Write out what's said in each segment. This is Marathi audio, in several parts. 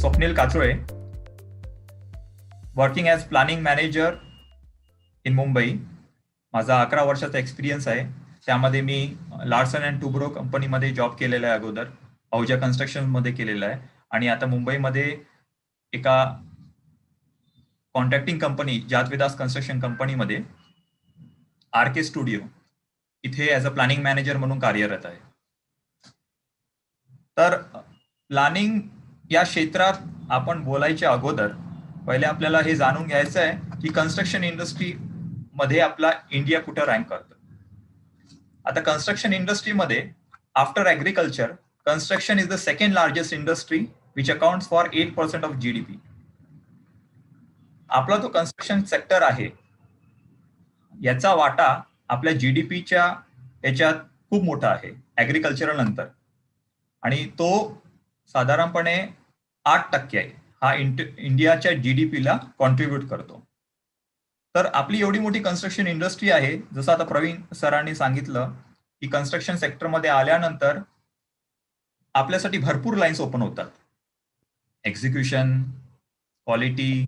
Swapnil Kachole, working as planning manager in Mumbai. माझा 11 वर्षाचा एक्सपिरियन्स आहे. त्यामध्ये मी लार्सन अँड टुब्रो कंपनीमध्ये जॉब केलेला आहे, अगोदर अहुजा कन्स्ट्रक्शनमध्ये केलेला आहे, आणि आता मुंबईमध्ये एका कॉन्ट्रॅक्टिंग कंपनी जातविदास कन्स्ट्रक्शन कंपनीमध्ये RK स्टुडिओ इथे ॲज अ प्लॅनिंग मॅनेजर म्हणून कार्यरत आहे. तर प्लॅनिंग या क्षेत्रात आपण बोलायच्या अगोदर पहिले आपल्याला हे जाणून घ्यायचं आहे की कन्स्ट्रक्शन इंडस्ट्री मध्ये आपला इंडिया कुठं रँक करतो. आता कन्स्ट्रक्शन इंडस्ट्रीमध्ये after agriculture construction is the second largest industry which accounts for 8% of GDP. आपला जो कन्स्ट्रक्शन सेक्टर आहे याचा वाटा आपल्या GDPच्या याच्यात खूप मोठा आहे ॲग्रिकल्चर नंतर, आणि तो साधारणपणे 8% आहे. हा इंडियाच्या GDPला कॉन्ट्रीब्यूट करतो. तर आपली एवढी मोठी कन्स्ट्रक्शन इंडस्ट्री आहे, जसं आता प्रवीण सरांनी सांगितलं की कन्स्ट्रक्शन सेक्टरमध्ये आल्यानंतर आपल्यासाठी भरपूर लाईन्स ओपन होतात. Execution, quality,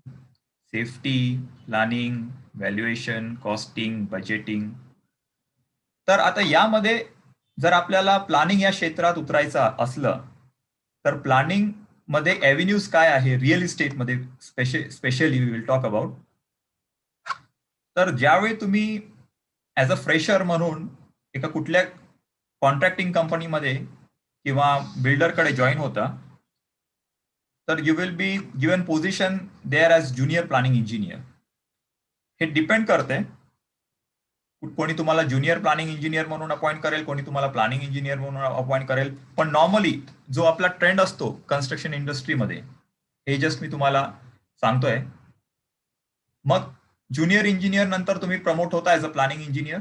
safety, planning, valuation, costing, budgeting. तर आता यामध्ये जर आपल्याला प्लॅनिंग या क्षेत्रात उतरायचं असलं तर प्लॅनिंग मध्ये एव्हेन्यूज काय आहे रिअल इस्टेटमध्ये specially we will talk about. तर ज्यावेळी तुम्ही ॲज अ फ्रेशर म्हणून एका कुठल्या कॉन्ट्रॅक्टिंग कंपनीमध्ये किंवा बिल्डरकडे जॉईन होता, तर you will be given position there as junior planning engineer. हे डिपेंड करते, कोणी तुम्हाला ज्युनियर प्लॅनिंग इंजिनियर म्हणून अपॉइंट करेल, कोणी तुम्हाला प्लॅनिंग इंजिनियर म्हणून अपॉइंट करेल. पण नॉर्मली जो आपला ट्रेंड असतो कन्स्ट्रक्शन इंडस्ट्रीमध्ये, हे जस्ट मी तुम्हाला सांगतोय. मग ज्युनियर इंजिनियर नंतर तुम्ही प्रमोट होता as a planning engineer.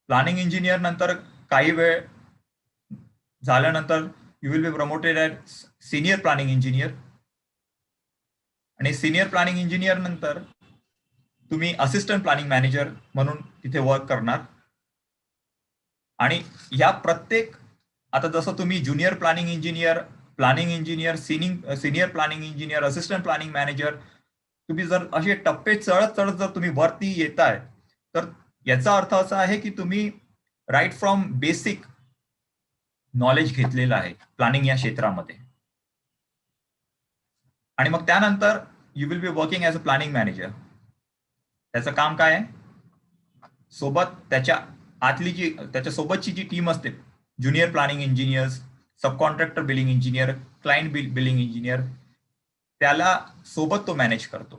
Planning engineer नंतर काही वेळ झाल्यानंतर you will be promoted as senior planning engineer, आणि सिनियर प्लॅनिंग इंजिनियर नंतर तुम्ही असिस्टंट प्लॅनिंग मॅनेजर म्हणून तिथे वर्क करणार. आणि या प्रत्येक, आता जसं तुम्ही junior planning engineer, senior planning engineer, assistant planning manager, तुम्ही जर असे टप्पे चढत चढत जर तुम्ही वरती येताय, तर याचा अर्थ असा आहे की तुम्ही राईट फ्रॉम बेसिक नॉलेज घेतलेलं आहे प्लॅनिंग या क्षेत्रामध्ये. आणि मग त्यानंतर you will be working as a planning manager. त्याचं काम काय आहे, सोबत त्याच्या सोबतची जी टीम असते, junior planning engineers, sub contractor billing engineer, client billing engineer, त्याला सोबत तो मॅनेज करतो.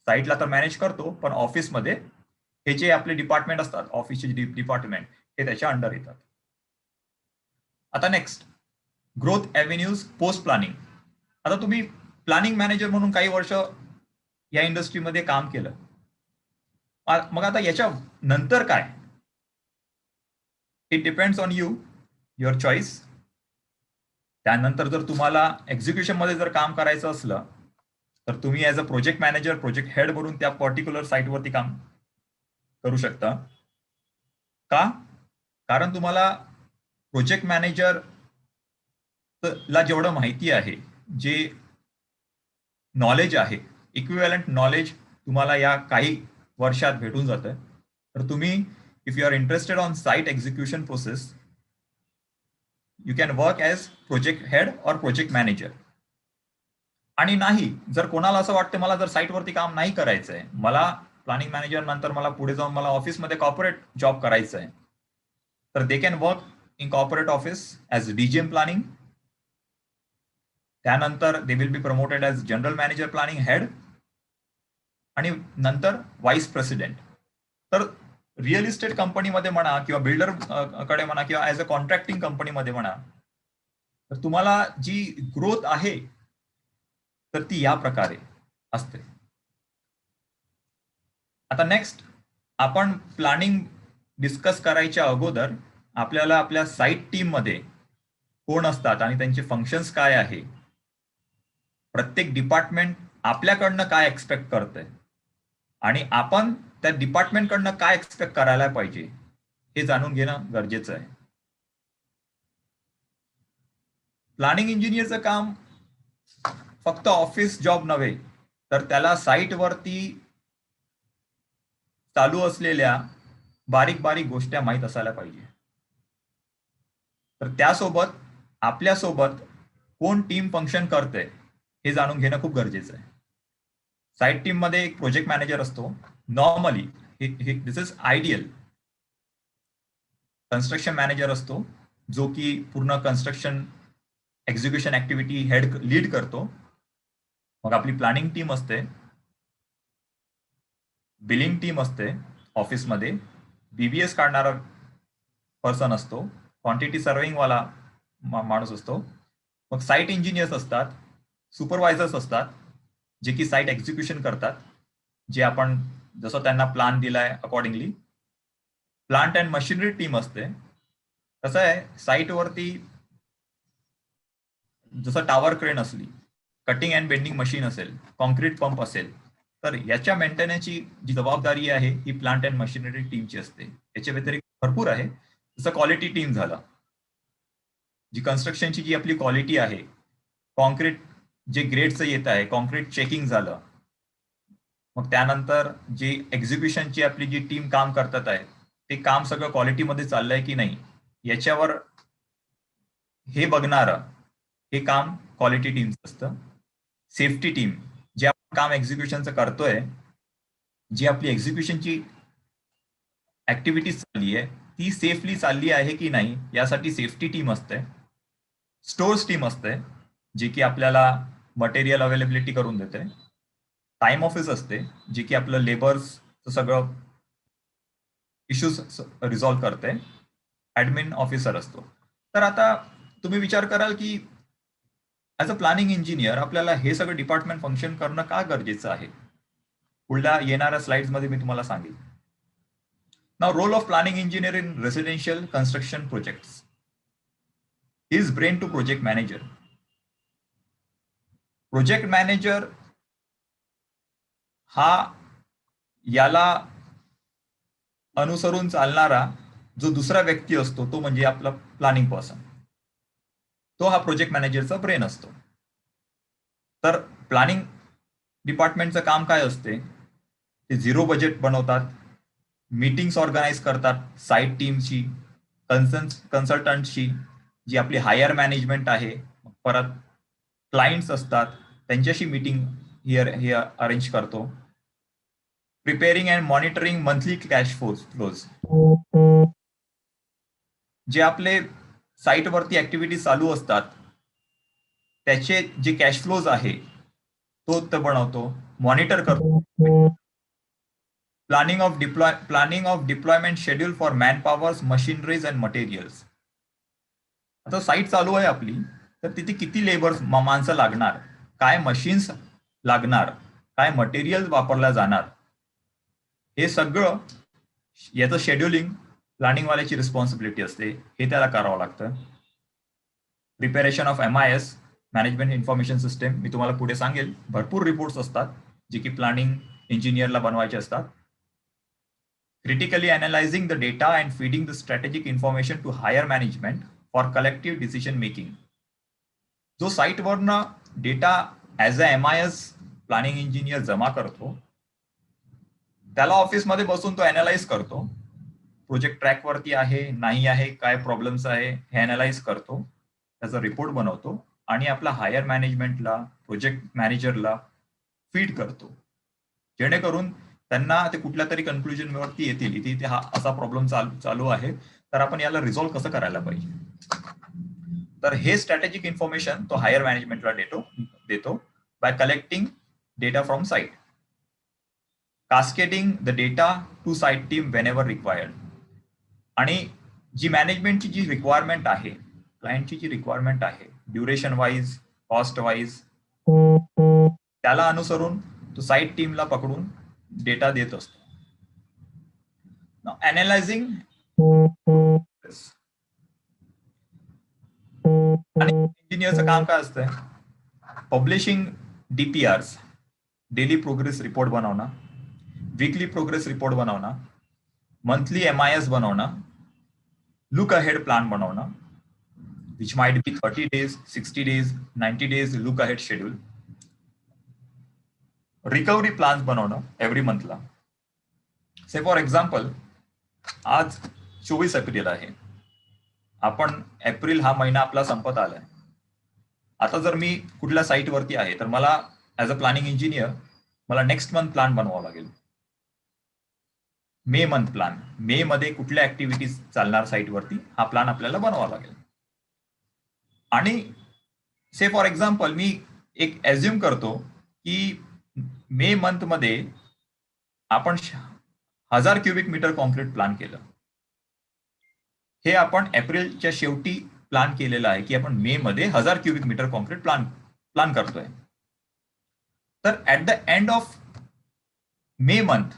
साईटला तर मॅनेज करतो, पण ऑफिसमध्ये हे जे आपले डिपार्टमेंट असतात, ऑफिसचे डिपार्टमेंट, हे त्याच्या अंडर येतात. आता नेक्स्ट, ग्रोथ एव्हेन्यूज पोस्ट प्लॅनिंग. आता तुम्ही प्लॅनिंग मॅनेजर म्हणून काही वर्ष या इंडस्ट्रीमध्ये काम केलं, मग आता याच्या नंतर काय, it depends on you, your choice. त्यानंतर जर तुम्हाला एक्झिक्युशन मध्ये जर काम करायचं असलं तर तुम्ही as a project manager, project head म्हणून त्या पर्टिक्युलर साईटवरती काम करू शकता. का? कारण तुम्हाला प्रोजेक्ट मॅनेजर ला जेवढं माहिती आहे, जे नॉलेज आहे, इक्विव्हॅलंट नॉलेज तुम्हाला या काही वर्षात भेटून जातं. तर तुम्ही, if you are interested on site execution process, you can work as project head और प्रोजेक्ट मॅनेजर. आणि नाही, जर कोणाला असं वाटतं मला जर साईटवरती काम नाही करायचंय, मला प्लॅनिंग मॅनेजर नंतर मला पुढे जाऊन मला ऑफिसमध्ये कॉर्पोरेट जॉब करायचा आहे, तर they can work in corporate office as DGM planning. त्यानंतर they will be promoted as general manager planning head, आणि नंतर व्हाईस प्रेसिडेंट. तर रिअल इस्टेट कंपनीमध्ये म्हणा किंवा बिल्डर कडे म्हणा किंवा ॲज अ कॉन्ट्रॅक्टिंग कंपनीमध्ये म्हणा, तर तुम्हाला जी ग्रोथ आहे तर ती या प्रकारे असते. आता नेक्स्ट, आपण प्लॅनिंग डिस्कस करायच्या अगोदर आपल्याला आपल्या साईट टीम मध्ये कोण असतात आणि त्यांचे फंक्शन्स काय आहे, प्रत्येक डिपार्टमेंट आपल्याकडनं काय एक्सपेक्ट करतंय आणि आपण त्या डिपार्टमेंटकडनं काय एक्सपेक्ट करायला पाहिजे, हे जाणून घेणं गरजेचं आहे. प्लॅनिंग इंजिनियरचं काम फक्त ऑफिस जॉब नव्हे, तर त्याला साईटवरती चालू असलेल्या बारीक बारीक गोष्टी माहीत असायला पाहिजे. तर त्यासोबत आपल्यासोबत कोण टीम फंक्शन करते हे जाणून घेणं खूप गरजेचं आहे. साईट टीम मध्ये एक प्रोजेक्ट मॅनेजर असतो. Normally this is ideal. Construction manager असतो, जो की पूर्ण कन्स्ट्रक्शन एक्झिक्युशन ऍक्टिव्हिटी लीड करतो. मग आपली प्लॅनिंग टीम असते, बिलिंग टीम असते ऑफिसमध्ये, बीबीएस काढणारा पर्सन असतो, क्वांटिटी सर्विंग वाला माणूस असतो. मग साईट इंजिनियर्स असतात, सुपरवायझर्स असतात, जे की साईट एक्झिक्युशन करतात, जे आपण जसं त्यांना प्लॅन दिलाय accordingly. Plant and machinery team असते. कसं आहे, साईटवरती जसं टावर क्रेन असली, कटिंग अँड बेंडिंग मशीन असेल, कॉन्क्रीट पंप असेल, तर याच्या मेंटेनन्सची जी जबाबदारी आहे ही प्लांट अँड मशिनरी टीमची असते. याच्या व्यतिरिक्त भरपूर आहे. जसं क्वालिटी टीम झालं, जी कन्स्ट्रक्शनची जी आपली क्वालिटी आहे, कॉन्क्रीट जे ग्रेडचं येत आहे, कॉन्क्रीट चेकिंग झालं, मग त्यानंतर जी एक्झिक्युशनची आपली जी टीम काम करतात आहे, ते काम सगळं क्वालिटीमध्ये चाललंय की नाही याच्यावर हे बघणारं हे काम क्वालिटी टीमचं असतं. सेफ्टी टीम, जे आपण काम एक्झिक्युशनचं करतोय, जी आपली एक्झिक्युशनची ऍक्टिव्हिटी चालली आहे ती सेफली चालली आहे की नाही यासाठी सेफ्टी टीम असते. स्टोर्स टीम असते, जे की आपल्याला मटेरियल अवेलेबिलिटी करून देते. टाइम ऑफिस असते, जे की आपलं लेबर्स सगळं इश्यूज रिझॉल्व्ह करते. ऍडमिन ऑफिसर असतो. तर आता तुम्ही विचार कराल की ऍज अ प्लॅनिंग इंजिनियर आपल्याला हे सगळं डिपार्टमेंट फंक्शन करणं का गरजेचं आहे. पुढल्या येणाऱ्या स्लाइड्स मध्ये मी तुम्हाला सांगेन. Now role of planning engineer in residential construction projects is brain to project manager. Project manager हा याला अनुसरून चालणारा जो दुसरा व्यक्ती असतो तो म्हणजे आपला प्लॅनिंग पर्सन. तो हा प्रोजेक्ट मॅनेजरचा ब्रेन असतो. तर प्लॅनिंग डिपार्टमेंटचं काम काय असते, ते झिरो बजेट बनवतात, मीटिंग्स ऑर्गनाईज करतात साईट टीमची, कन्सल्टंटची, जी आपली हायर मॅनेजमेंट आहे, परत क्लायंट्स असतात त्यांच्याशी मीटिंग हे अरेंज करतो. Preparing and monitoring monthly cash flows, जे आपले साईटवरती ऍक्टिव्हिटी चालू असतात त्याचे जे कॅश फ्लोज आहे तो बनवतो, मॉनिटर करतो. Planning of deployment schedule for man powers, machineries and materials. आता साईट चालू आहे आपली, तर तिथे किती लेबर्स माणसं लागणार, काय मशीन्स लागणार, काय मटेरियल वापरल्या जाणार, हे सगळं याचं शेड्युलिंग प्लॅनिंगवाल्याची रिस्पॉन्सिबिलिटी असते. हे त्याला करावं लागतं. Preparation of MIS, management information system, मी तुम्हाला पुढे सांगेल. भरपूर रिपोर्ट्स असतात जे की प्लॅनिंग इंजिनियरला बनवायचे असतात. Critically analysing the data and feeding the strategic information to higher management for collective decision making. जो साईटवरनं data as a MIS planning engineer जमा करतो, त्याला ऑफिसमध्ये बसून तो अनालाइज करतो. प्रोजेक्ट ट्रॅकवरती आहे नाही आहे, काय प्रॉब्लेम्स आहे हे अनालाइज करतो, त्याचा रिपोर्ट बनवतो आणि आपला हायर मॅनेजमेंटला, प्रोजेक्ट मॅनेजरला फीड करतो, जेणेकरून त्यांना ते कुठल्या तरी कन्क्लुजन वरती येतील, इथे हा असा प्रॉब्लेम चालू आहे, तर आपण याला रिझॉल्व्ह कसं करायला पाहिजे. तर हे स्ट्रॅटेजिक इन्फॉर्मेशन तो हायर मॅनेजमेंटला देतो by collecting data from site, cascading the data to site team whenever required. आणि जी मॅनेजमेंटची जी रिक्वायरमेंट आहे, क्लायंटची जी रिक्वायरमेंट आहे, ड्युरेशन वाईज, कॉस्ट वाईज, त्याला अनुसरून तो साईट टीमला पकडून डेटा देत असतो. अनालायझिंग आणि इंजिनियरचं काम काय असतंय, publishing DPRs, daily progress report बनवणं, वीकली प्रोग्रेस रिपोर्ट बनवणं, मंथली MIS बनवणं, लुक अहेड प्लॅन बनवणं, which might be 30 days, 60 days, 90 days look ahead schedule. Recovery plans बनवणं every Manthara. Say for example, आज 24 एप्रिल आहे. आपण एप्रिल हा महिना आपला संपत आलाय. आता जर मी कुठल्या साईटवरती आहे तर मला ऍज अ प्लॅनिंग इंजिनियर मला नेक्स्ट मंथ प्लॅन बनवावा लागेल. मे मंथ प्लॅन, मे मध्ये कुठल्या ऍक्टिव्हिटीज चालणार साईटवरती हा प्लॅन आपल्याला बनवावा लागेल. आणि से फॉर एक्झाम्पल मी एक एज्युम करतो की मे मंथ मध्ये आपण 1000 क्युबिक मीटर कॉन्क्रीट प्लॅन केलं. हे आपण एप्रिलच्या शेवटी प्लॅन केलेलं आहे की आपण मे मध्ये 1000 क्युबिक मीटर कॉन्क्रीट प्लॅन करतोय. तर at the end of May month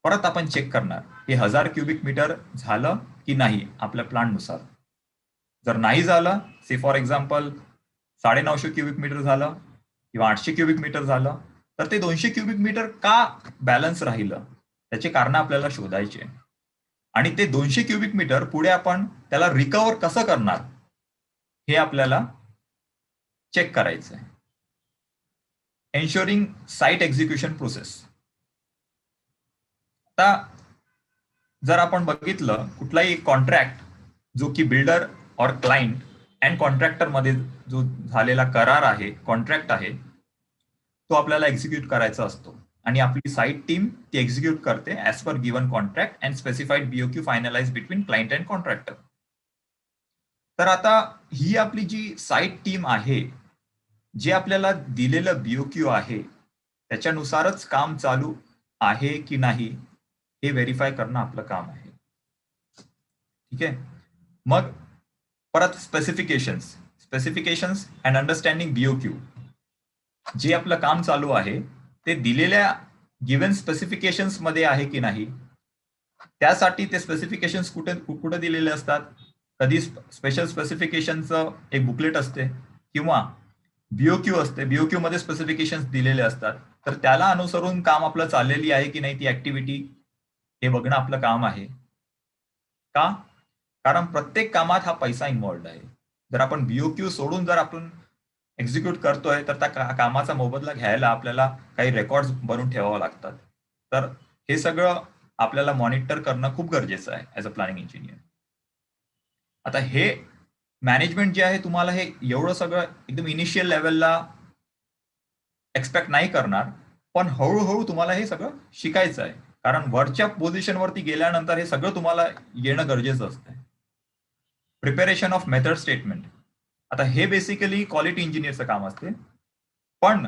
परत आपण चेक करणार हे 1000 क्युबिक मीटर झालं की नाही आपल्या प्लॅननुसार. जर नाही झालं, से फॉर एक्झाम्पल 950 क्युबिक मीटर झालं किंवा 800 क्युबिक मीटर झालं, तर ते 200 क्युबिक मीटर का बॅलन्स राहिलं त्याचे कारण आपल्याला शोधायचे. आणि ते 200 क्युबिक मीटर पुढे आपण त्याला रिकव्हर कसं करणार हे आपल्याला चेक करायचं आहे. एन्शुरिंग साईट एक्झिक्युशन प्रोसेस. आता जर आपण बघितलं कुठलाही कॉन्ट्रॅक्ट जो की बिल्डर और क्लायंट अँड कॉन्ट्रॅक्टर मध्ये जो झालेला करार आहे, कॉन्ट्रॅक्ट आहे, तो आपल्याला एक्झिक्यूट करायचा असतो आणि आपली साईट टीम ती एक्झिक्यूट करते as per given contract and specified BOQ finalise between client and contractor. तर आता ही आपली जी साईट टीम आहे, जे आपल्याला दिलेलं बीओक्यू आहे त्याच्यानुसारच काम चालू आहे की नाही हे व्हेरीफाय करणं आपलं काम आहे. ठीक आहे. मग परत स्पेसिफिकेशन्स अँड अंडरस्टँडिंग बीओक्यू. जे आपलं काम चालू आहे ते दिलेल्या गिव्हन स्पेसिफिकेशन्स मध्ये आहे की नाही. त्यासाठी ते स्पेसिफिकेशन्स कुठे कुठे दिलेले असतात. कधी स्पेशल स्पेसिफिकेशनचं एक बुकलेट असते किंवा बीओक्यू असते, बीओक्यू मध्ये स्पेसिफिकेशन्स दिलेले असतात. तर त्याला अनुसरून काम आपलं चाललेली आहे की नाही ती ऍक्टिव्हिटी हे बघणं आपलं काम आहे. का? कारण प्रत्येक कामात हा पैसा इन्व्हॉल्ड आहे. जर आपण बीओक्यू सोडून जर आपण एक्झिक्यूट करतोय तर त्या कामाचा मोबदला घ्यायला आपल्याला काही रेकॉर्ड बनवून ठेवावं लागतात. तर हे सगळं आपल्याला मॉनिटर करणं खूप गरजेचं आहे ऍज अ प्लॅनिंग इंजिनियर. आता हे मॅनेजमेंट जे आहे तुम्हाला हे एवढं सगळं एकदम इनिशियल लेवलला एक्सपेक्ट नाही करणार, पण हळूहळू तुम्हाला हे सगळं शिकायचं आहे. कारण वरच्या पोझिशनवरती गेल्यानंतर हे सगळं तुम्हाला येणं गरजेचं असतं. Preparation of method statement. आता हे बेसिकली क्वालिटी इंजिनियरचं काम असते, पण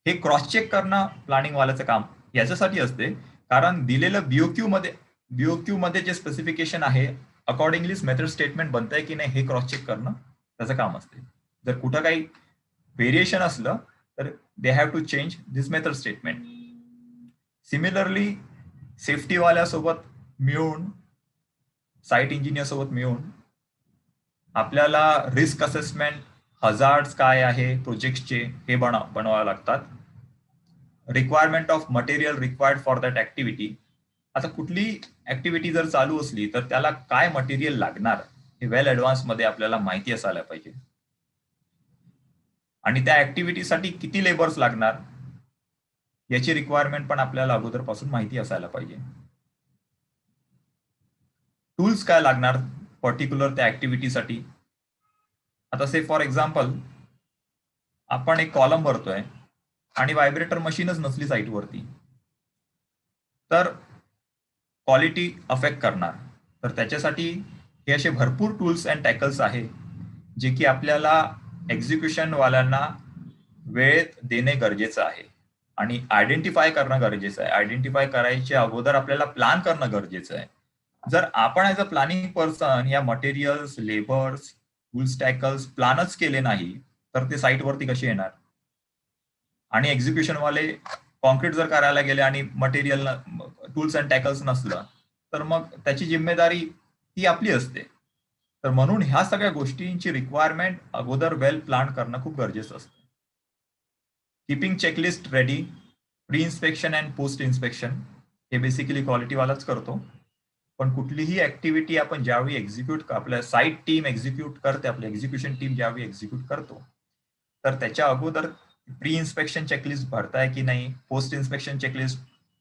हे क्रॉस चेक करणं प्लॅनिंग वाल्याचं काम याच्यासाठी असते कारण दिलेलं बीओक्यू मध्ये जे स्पेसिफिकेशन आहे अकॉर्डिंगलीच मेथड स्टेटमेंट बनतंय की नाही हे क्रॉस चेक करणं त्याचं काम असते. जर कुठं काही व्हेरिएशन असलं तर they have to change this method statement. Similarly सेफ्टीवाल्यासोबत मिळून, साईट इंजिनियर सोबत मिळून आपल्याला रिस्क असेसमेंट, हजार्ड्स काय आहे प्रोजेक्टचे हे बनवावे लागतात. Requirement of material required for that activity. आता कुठली ऍक्टिव्हिटी जर चालू असली तर त्याला काय मटेरियल लागणार हे वेल ऍडव्हान्स मध्ये आपल्याला माहिती असायला पाहिजे. आणि त्या ऍक्टिव्हिटीसाठी किती लेबर्स लागणार याची रिक्वायरमेंट पण आपल्याला अगोदरपासून माहिती असायला पाहिजे. टूल्स काय लागणार पर्टिक्युलर त्या ऍक्टिव्हिटीसाठी. आता से फॉर एक्झाम्पल आपण एक कॉलम भरतोय आणि व्हायब्रेटर मशीनच नसली साईटवरती तर क्वालिटी अफेक्ट करणार. तर त्याच्यासाठी हे असे भरपूर टूल्स अँड टॅकल्स आहे जे की आपल्याला एक्झिक्युशन वाल्यांना वेळेत देणे गरजेचं आहे आणि आयडेंटिफाय करणं गरजेचं आहे. आयडेंटिफाय करायच्या अगोदर आपल्याला प्लॅन करणं गरजेचं आहे. जर आपण ऍज अ प्लॅनिंग पर्सन या मटेरियल्स, लेबर्स, टूल्स, टॅकल्स प्लॅनच केले नाही तर ते साईटवरती कसे येणार. आणि एक्झिक्युशन वाले कॉन्क्रीट जर करायला गेले आणि मटेरियल, टूल्स अँड टॅकल्स नसलं तर मग त्याची जिम्मेदारी ती आपली असते. तर म्हणून ह्या सगळ्या गोष्टींची रिक्वायरमेंट अगोदर वेल प्लॅन करणं खूप गरजेचं असतं. Keeping checklist ready, pre inspection and post inspection हे बेसिकली क्वालिटीवालाच करतो. पण कुठलीही ऍक्टिव्हिटी आपण ज्यावेळी एक्झिक्यूट, आपल्या साईट टीम एक्झिक्यूट करते, आपली एक्झिक्युशन टीम ज्यावेळी एक्झिक्यूट करतो तर त्याच्या अगोदर प्री इन्स्पेक्शन चेकलिस्ट भरताय की नाही, पोस्ट इन्स्पेक्शन चेकलिस्ट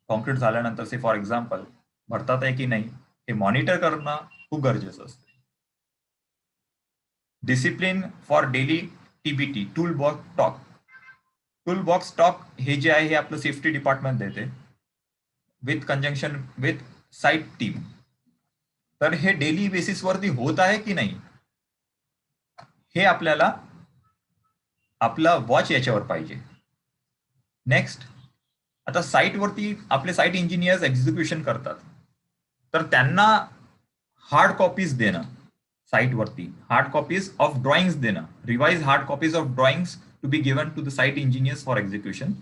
कॉन्क्रीट झाल्यानंतर से फॉर एक्झाम्पल भरतात आहे की नाही, हे मॉनिटर करणं खूप गरजेचं असतं. Discipline for daily TBT, tool box talk. Tool box talk हे जे आहे हे आपलं सेफ्टी डिपार्टमेंट देते with conjunction with site team. तर हे डेली बेसिसवरती होत आहे की नाही हे आपल्याला आपला वॉच याच्यावर पाहिजे. नेक्स्ट, आता साईटवरती आपले साईट इंजिनियर्स एक्झिक्युशन करतात, तर त्यांना हार्ड कॉपीज देणं, साईटवरती हार्ड कॉपीज ऑफ ड्रॉइंग्स देणं, revise hard copies of drawings to be given to the site engineers for execution.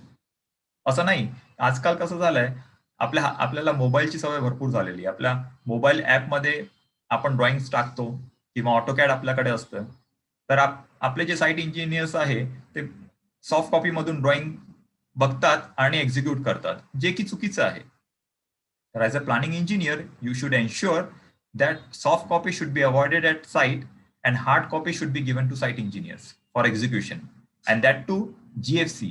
असं नाही, आजकाल कसं झालंय, आपल्याला मोबाईलची सवय भरपूर झालेली. आपल्या मोबाईल ऍपमध्ये आपण ड्रॉइंग्स टाकतो किंवा ऑटोकॅड आपल्याकडे असतं. तर आपले जे साईट इंजिनियर्स आहे ते सॉफ्ट कॉपी मधून ड्रॉइंग बघतात आणि एक्झिक्यूट करतात, जे की चुकीचं आहे. तर as a planning engineer you should ensure that soft copy should be avoided at site and hard copy should be given to site engineers for execution, and that too GFC.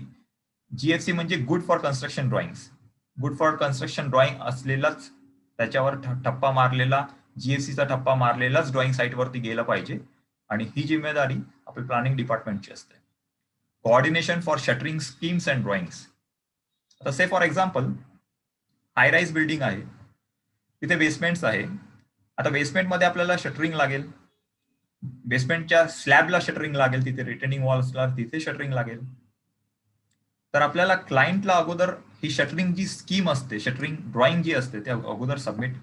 GFC म्हणजे good for construction drawings. Good for construction drawing असलेलाच, त्याच्यावर ठप्पा मारलेला, जीएफसीचा ठप्पा मारलेलाच ड्रॉइंग साईटवरती गेला पाहिजे. आणि ही जिम्मेदारी आपल्या प्लॅनिंग डिपार्टमेंटची असते. Coordination for shuttering schemes and drawings. तसे for example high rise building आहे, तिथे बेसमेंट्स आहे. आता बेसमेंटमध्ये आपल्याला शटरिंग लागेल, बेसमेंटच्या स्लॅबला शटरिंग लागेल, तिथे रिटेनिंग वॉल्सला तिथे शटरिंग लागेल. तर आपल्याला क्लायंटला अगोदर ही शटरिंग जी स्कीम असते, शटरिंग ड्रॉइंग जी असते, ते अगोदर सबमिट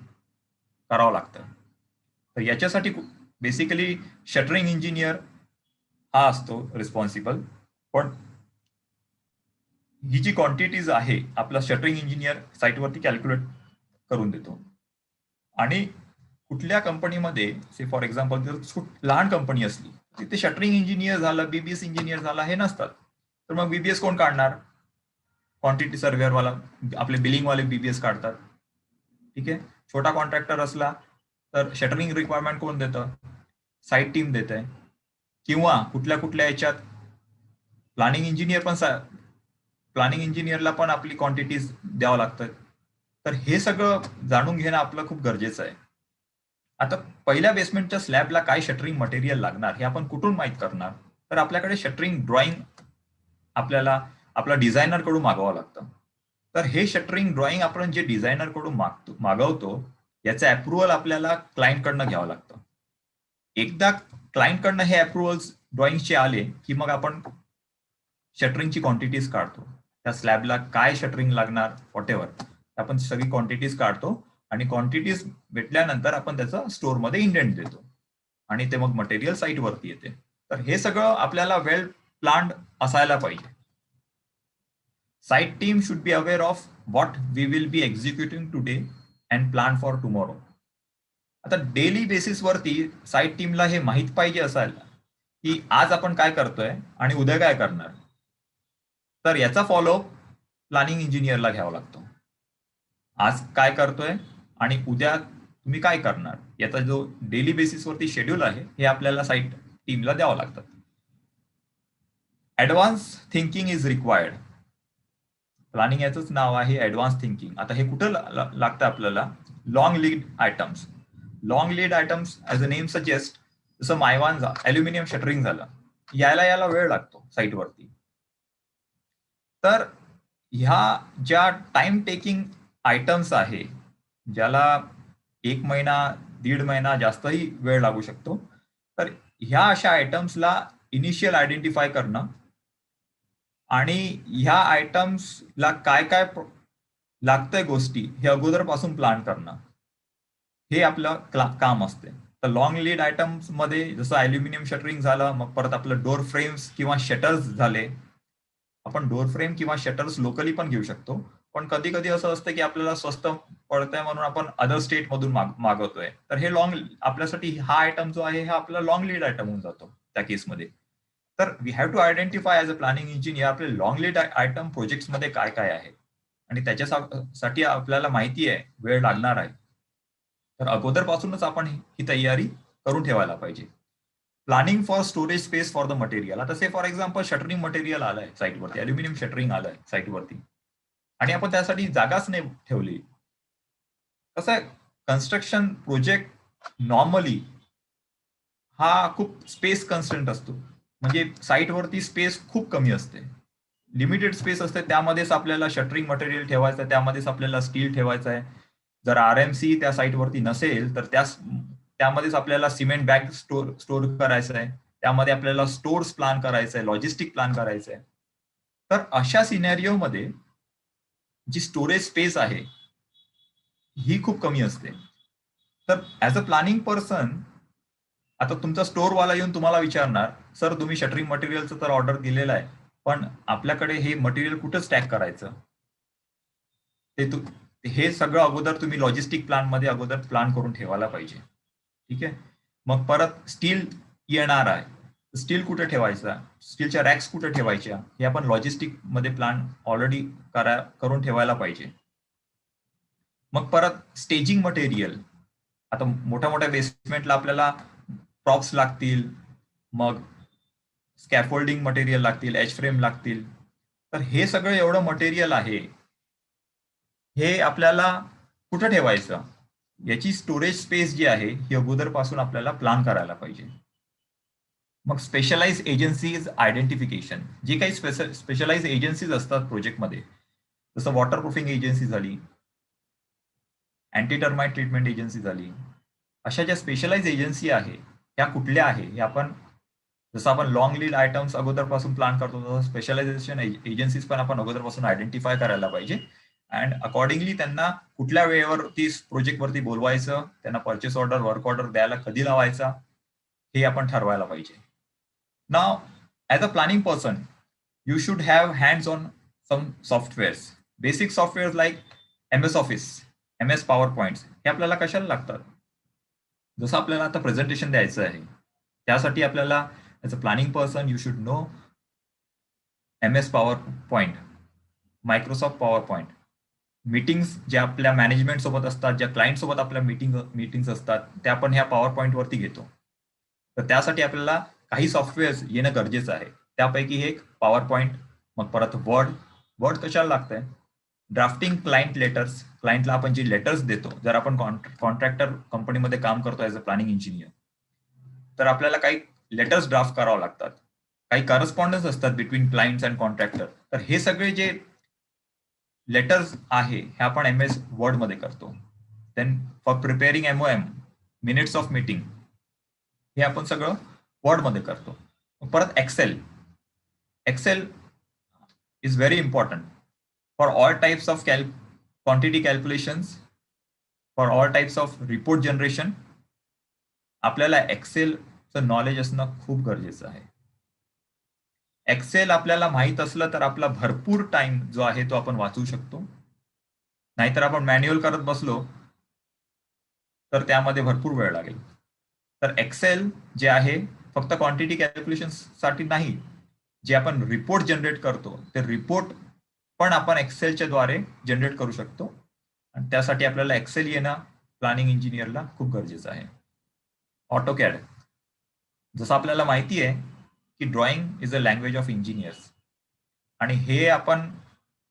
करावं लागतं. तर याच्यासाठी बेसिकली शटरिंग इंजिनियर हा असतो रिस्पॉन्सिबल. पण ही जी क्वांटिटीज आहे आपला शटरिंग इंजिनियर साईटवरती कॅल्क्युलेट करून देतो. आणि कुठल्या कंपनीमध्ये से फॉर एक्झाम्पल जर लहान कंपनी असली, तिथे शटरिंग इंजिनियर झालं, बीबीएस इंजिनियर झाला हे नसतात. तर मग बीबीएस कोण काढणार? क्वांटिटी सर्व्हेअरवाला, आपले बिलिंगवाले बीबीएस काढतात. ठीक आहे. छोटा कॉन्ट्रॅक्टर असला तर शटरिंग रिक्वायरमेंट कोण देतं? साईट टीम देते. किंवा कुठल्या कुठल्या याच्यात प्लॅनिंग इंजिनियर पण, प्लॅनिंग इंजिनियरला पण आपली क्वांटिटीज द्यावं लागतं. तर हे सगळं जाणून घेणं आपलं खूप गरजेचं आहे. आता पहिल्या बेसमेंटच्या स्लॅबला काय शटरिंग मटेरियल लागणार हे आपण कुठून माहीत करणार? तर आपल्याकडे शटरिंग ड्रॉइंग आपल्याला आपला डिझायनर कडून मागवावं लागतं. तर हे शटरिंग ड्रॉइंग आपण जे डिझायनर कडून मागवतो याचं अप्रुव्हल आपल्याला क्लायंट कडनं घ्यावं लागतं. एकदा क्लायंट कडनं हे अप्रुव्हल्स ड्रॉइंगचे आले की मग आपण शटरिंगची क्वांटिटीज काढतो. त्या स्लॅबला काय शटरिंग लागणार व्हॉटेवर, आपण सगळी क्वांटिटीज काढतो आणि क्वांटिटीज भेटल्यानंतर आपण त्याचं स्टोअरमध्ये इंडेंट देतो आणि ते मग मटेरियल साईटवरती येते. तर हे सगळं आपल्याला वेल प्लॅन्ड असायला पाहिजे. Site team should be aware of what we will be executing today and plan for tomorrow. आता डेली बेसिसवरती साईट टीमला हे माहीत पाहिजे असायला की आज आपण काय करतोय आणि उद्या काय करणार. तर याचा फॉलोअप प्लॅनिंग इंजिनियरला घ्यावा लागतो. आज काय करतोय आणि उद्या तुम्ही काय करणार याचा जो डेली बेसिसवरती शेड्यूल आहे हे आपल्याला साईट टीमला द्यावं लागतं. Advance thinking is required. Planning याचंच नाव आहे ऍडव्हान्स थिंकिंग. आता हे कुठं लागतं आपल्याला? Long lead items. Long lead items as a name suggest, जसं मायवान अल्युमिनियम शटरिंग झालं, याला वेळ लागतो साईटवरती. तर ह्या ज्या टाइम टेकिंग आयटम्स आहे, ज्याला 1 महिना 1.5 महिना जास्तही वेळ लागू शकतो, तर ह्या अशा आयटम्सला इनिशियल आयडेंटिफाय करणं आणि ह्या आयटम्सला काय काय लागतंय गोष्टी हे अगोदरपासून प्लॅन करणं, हे आपलं काम असते. तर लॉंग लीड आयटम्स मध्ये जसं अल्युमिनियम शटरिंग झालं, मग परत आपलं डोर फ्रेम्स किंवा शटर्स झाले. आपण डोर फ्रेम किंवा शटर्स लोकली पण घेऊ शकतो, पण कधी कधी असं असतं की आपल्याला स्वस्त पडतंय म्हणून आपण अदर स्टेट मधून मागवतोय. तर हे आपल्यासाठी हा आयटम जो आहे हा आपला लॉंग लीड आयटम होऊन जातो त्या केसमध्ये. तर we have to identify as a planning engineer आपले लॉंग लीड आयटम प्रोजेक्ट मध्ये काय काय आहे आणि त्याच्यासाठी आपल्याला माहिती आहे वेळ लागणार आहे. तर अगोदरपासूनच आपण ही तयारी करून ठेवायला पाहिजे. Planning for storage space for the material. आता से फॉर एक्झाम्पल शटरिंग मटेरियल आलंय साईटवरती, अल्युमिनियम शटरिंग आलंय साईटवरती, आणि आपण त्यासाठी जागाच नाही ठेवली. कसं आहे, कन्स्ट्रक्शन प्रोजेक्ट नॉर्मली हा खूप स्पेस कन्स्टंट असतो. म्हणजे साईटवरती स्पेस खूप कमी असते, लिमिटेड स्पेस असते. त्यामध्येच आपल्याला शटरिंग मटेरियल ठेवायचं आहे, त्यामध्येच आपल्याला स्टील ठेवायचं आहे. जर आरएमसी त्या साईटवरती नसेल तर त्यामध्येच आपल्याला सिमेंट बॅग स्टोर करायचं आहे, त्यामध्ये आपल्याला स्टोर्स प्लॅन करायचं आहे, लॉजिस्टिक प्लॅन करायचं आहे. तर अशा सिनेरिओमध्ये जी स्टोरेज स्पेस आहे ही खूप कमी असते. तर ऍज अ प्लॅनिंग पर्सन, आता तुमचा स्टोअरवाला येऊन तुम्हाला विचारणार, सर तुम्ही शटरिंग मटेरियलचं तर ऑर्डर दिलेलं आहे, पण आपल्याकडे हे मटेरियल कुठं स्टॅक करायचं, हे सगळं अगोदर तुम्ही लॉजिस्टिक प्लॅन मध्ये अगोदर प्लॅन करून ठेवायला पाहिजे. ठीक आहे. मग परत स्टील येणार आहे, स्टील कुठे ठेवायचा, स्टीलच्या रॅक्स कुठे ठेवायच्या, हे आपण लॉजिस्टिक मध्ये प्लॅन ऑलरेडी करून ठेवायला पाहिजे. मग परत स्टेजिंग मटेरियल, आता मोठ्या मोठ्या बेसमेंटला आपल्याला प्रॉप्स लागतील, मग स्कॅफोल्डिंग मटेरियल लागतील, एच फ्रेम लागतील. तर हे सगळं एवढं मटेरियल आहे, हे आपल्याला कुठं ठेवायचं, याची स्टोरेज स्पेस जी आहे ही अगोदर पासून आपल्याला प्लॅन करायला पाहिजे. मग स्पेशलाइज एजन्सीज आयडेंटिफिकेशन, जे काही स्पेशलाइज एजन्सीज असतात प्रोजेक्टमध्ये, जसं वॉटर प्रूफिंग एजन्सी झाली, अँटी टर्माइट ट्रीटमेंट एजन्सी झाली, अशा ज्या स्पेशलाइज एजन्सी आहे त्या कुठल्या आहे हे आपण, जसं आपण लॉंग लीड आयटम्स अगोदरपासून प्लॅन करतो, तसं स्पेशलायझेशन एजन्सीज पण आपण अगोदरपासून आयडेंटिफाय करायला पाहिजे. अँड अकॉर्डिंगली त्यांना कुठल्या वेळेवरती प्रोजेक्टवरती बोलवायचं, त्यांना परचेस ऑर्डर, वर्क ऑर्डर द्यायला कधी लावायचा, हे आपण ठरवायला पाहिजे. Now as a planning person, you should have hands on some softwares, basic softwares like MS office, MS power points, हे आपल्याला कशाला लागतात. जसं आपल्याला आता प्रेझेंटेशन द्यायचं आहे, त्यासाठी आपल्याला as a planning person you should know MS power point, Microsoft power point. Meetings ज्या आपल्या मॅनेजमेंट सोबत असतात, ज्या क्लायंट सोबत आपल्या मीटिंग्स असतात, त्या आपण ह्या पॉवर पॉइंट वरती घेतो. तर त्यासाठी आपल्याला काही सॉफ्टवेअर्स येणं गरजेचं आहे. त्यापैकी हे एक पॉवर पॉइंट. मग परत वर्ड कशाला लागतंय, ड्राफ्टिंग क्लायंट लेटर्स, क्लायंटला आपण जी लेटर्स देतो, जर आपण कॉन्ट्रॅक्टर कंपनीमध्ये काम करतो ऍज अ प्लॅनिंग इंजिनियर, तर आपल्याला काही लेटर्स ड्राफ्ट करावं लागतात, काही करस्पॉन्डन्स असतात बिटवीन क्लायंट्स अँड कॉन्ट्रॅक्टर. तर हे सगळे जे लेटर्स आहे हे आपण MS वर्ड मध्ये करतो. Then for preparing MOM, minutes of meeting, हे आपण सगळं वर्ड मध्ये करतो. परत excel is very important for all types of quantity calculations, for all types of report generation. आपल्याला एक्सेलचं नॉलेज असणं खूप गरजेचं आहे. एक्सेल आपल्याला माहित असलं तर आपला भरपूर टाइम जो आहे तो आपण वाचवू शकतो. नाहीतर आपण मॅन्युअल करत बसलो तर त्यामध्ये भरपूर वेळ लागेल. तर एक्सेल जे आहे फक्त क्वांटिटी कॅल्क्युलेशन साठी नाही, जे आपण रिपोर्ट जनरेट करतो ते रिपोर्ट पण आपण एक्सेलच्या द्वारे जनरेट करू शकतो. आणि त्यासाठी आपल्याला एक्सेल येणं प्लॅनिंग इंजिनियरला खूप गरजेचं आहे. ऑटोकॅड, जसं आपल्याला माहिती आहे की drawing is a language of engineers, आणि हे आपण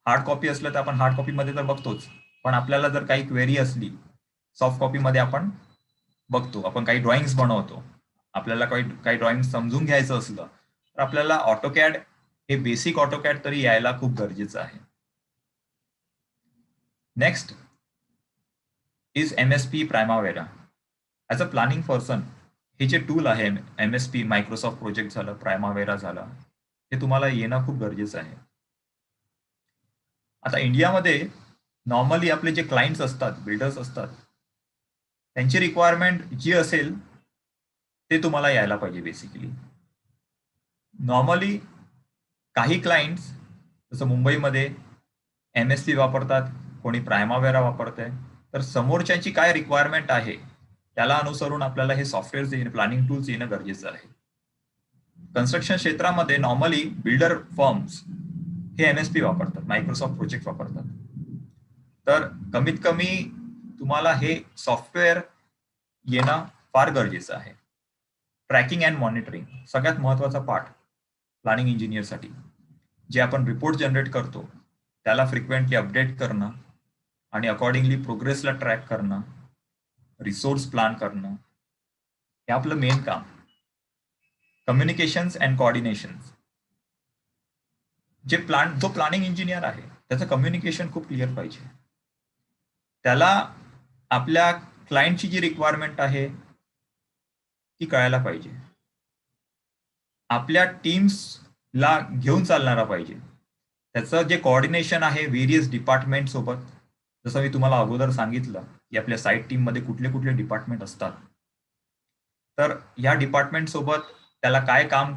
हार्ड कॉपी असलं तर आपण हार्ड कॉपीमध्ये तर बघतोच, पण आपल्याला जर काही क्वेरी असली सॉफ्ट कॉपीमध्ये आपण बघतो, आपण काही ड्रॉइंग्स बनवतो, आपल्याला काही ड्रॉइंग समजून घ्यायचं असलं तर आपल्याला ऑटोकॅड, हे बेसिक ऑटोकॅड तरी यायला खूप गरजेचं आहे. Next is MSP Primavera. As a planning person, हे जे टूल आहे MSP, मायक्रोसॉफ्ट प्रोजेक्ट झालं, प्रायमावेरा झालं, हे तुम्हाला येणं खूप गरजेचं आहे. आता इंडियामध्ये नॉर्मली आपले जे क्लायंट्स असतात, बिल्डर्स असतात, त्यांची रिक्वायरमेंट जी असेल ते तुम्हाला यायला पाहिजे बेसिकली. नॉर्मली काही क्लायंट्स जसं मुंबईमध्ये MSP वापरतात, कोणी प्रायमावेरा वापरतंय. तर समोरच्याची काय रिक्वायरमेंट आहे त्याला अनुसरून आपल्याला हे सॉफ्टवेअर प्लॅनिंग टूल्स येणं गरजेचं आहे. कन्स्ट्रक्शन क्षेत्रामध्ये नॉर्मली बिल्डर फर्म्स हे MSP वापरतात, मायक्रोसॉफ्ट प्रोजेक्ट वापरतात. तर कमीत कमी तुम्हाला हे सॉफ्टवेअर येणं फार गरजेचं आहे. ट्रॅकिंग अँड मॉनिटरिंग सगळ्यात महत्वाचा पार्ट प्लॅनिंग इंजिनियरसाठी. जे आपण रिपोर्ट जनरेट करतो त्याला फ्रिक्वेंटली अपडेट करणं आणि अकॉर्डिंगली प्रोग्रेसला ट्रॅक करणं, रिसोर्स प्लॅन करणं, हे आपलं मेन काम. Communications and coordinations. जो प्लॅनिंग इंजिनियर आहे त्याचं कम्युनिकेशन खूप क्लिअर पाहिजे. त्याला आपल्या क्लायंटची जी रिक्वायरमेंट आहे ती कळायला पाहिजे. आपल्या टीम्सला घेऊन चालणारा पाहिजे. त्याचं जे कोऑर्डिनेशन आहे व्हेरियस डिपार्टमेंट सोबत, जसं मी तुम्हाला अगोदर सांगितलं की आपल्या साईट टीममध्ये कुठले कुठले डिपार्टमेंट असतात, तर या डिपार्टमेंट सोबत त्याला काय काम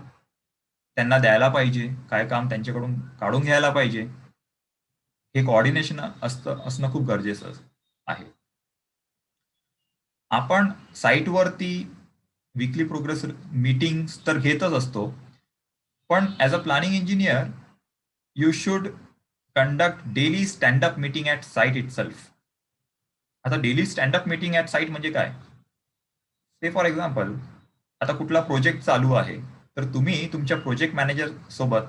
त्यांना द्यायला पाहिजे, काय काम त्यांच्याकडून काढून घ्यायला पाहिजे, हे कोऑर्डिनेशन असणं खूप गरजेचं आहे. आपण साईटवरती वीकली प्रोग्रेस मीटिंग्स तर घेतच असतो, पण as a planning engineer you should conduct daily standup meeting at site itself. आता daily standup meeting at site म्हणजे काय? से फॉर एक्झाम्पल, आता कुठला प्रोजेक्ट चालू आहे तर तुम्ही तुमच्या प्रोजेक्ट मॅनेजर सोबत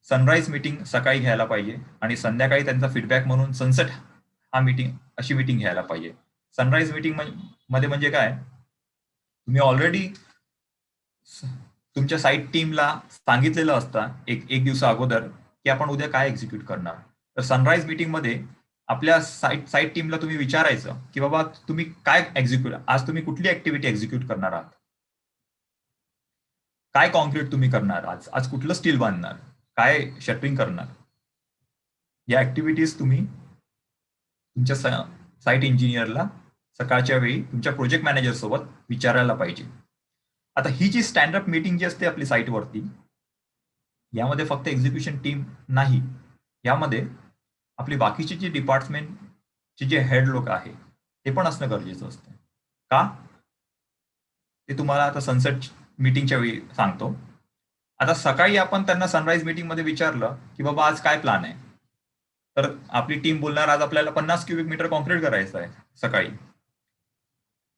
सनराईज मीटिंग सकाळी घ्यायला पाहिजे आणि संध्याकाळी त्यांचा फीडबॅक म्हणून सनसेट अशी मीटिंग घ्यायला पाहिजे. सनराईज मीटिंग मध्ये म्हणजे काय, तुम्ही ऑलरेडी तुमच्या साईट टीमला सांगितलेलं असतं एक दिवसा अगोदर की आपण उद्या काय एक्झिक्यूट करणार. तर सनराईज मीटिंग मध्ये आपल्या साईट टीमला तुम्ही विचारायचं की बाबा तुम्ही काय आज तुम्ही कुठली ऍक्टिव्हिटी एक्झिक्यूट करणार आहात, काय कॉन्क्रीट तुम्ही करणार, आज कुठलं स्टील बांधणार, काय शटरिंग करणार. या ऍक्टिव्हिटीज तुम्ही तुमच्या साईट इंजिनियरला सकाळच्या वेळी तुमच्या प्रोजेक्ट मॅनेजर सोबत विचारायला पाहिजे. आता ही जी स्टँडअप मीटिंग जी असते आपली साईटवरती, यामध्ये फक्त एक्झिक्युशन टीम नाही, यामध्ये आपली बाकीची जी डिपार्टमेंटचे जे हेड लोक आहे ते पण असणं गरजेचं असतं. का ते तुम्हाला आता सनसेट मीटिंगच्या वेळी सांगतो. आता सकाळी आपण त्यांना सनराईज मीटिंग मध्ये विचारलं की बाबा आज काय प्लॅन आहे, तर आपली टीम बोलणार आज आपल्याला 50 क्युबिक मीटर कॉन्क्रीट करायचं आहे सकाळी.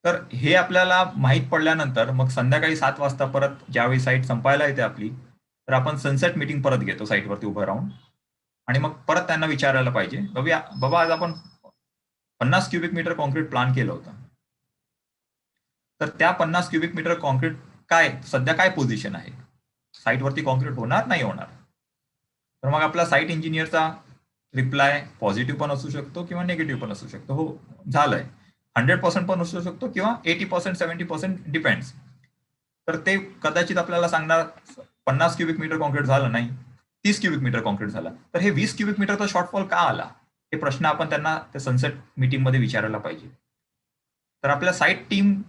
तर हे आपल्याला माहीत पडल्यानंतर मग संध्याकाळी 7 वाजता परत ज्यावेळी साईट संपायला येते आपली, तर आपण सनसेट मीटिंग परत घेतो साईटवरती उभं राहून आणि मग परत त्यांना विचारायला पाहिजे बाबा आज आपण 50 क्युबिक मीटर कॉन्क्रीट प्लॅन केलं होतं, तर त्या 50 क्युबिक मीटर कॉन्क्रीट सध्या काय पोझिशन आहे, साईटवरती कॉन्क्रीट होणार नाही होणार. तर मग आपला साईट इंजिनियरचा रिप्लाय पॉझिटिव्ह पण असू शकतो किंवा निगेटिव्ह पण असू शकतो. हो झालंय, 100% पण असू शकतो किंवा 80% 70% डिपेंड्स. तर ते कदाचित आपल्याला सांगणार 50 क्युबिक मीटर कॉन्क्रीट झालं नाही, 30 क्युबिक मीटर कॉन्क्रीट झाला. तर हे 20 क्युबिक मीटरचा शॉर्टफॉल का आला, हे प्रश्न आपण त्यांना त्या सनसेट मीटिंग मध्ये विचारायला पाहिजे. तर आपल्या साईट टीम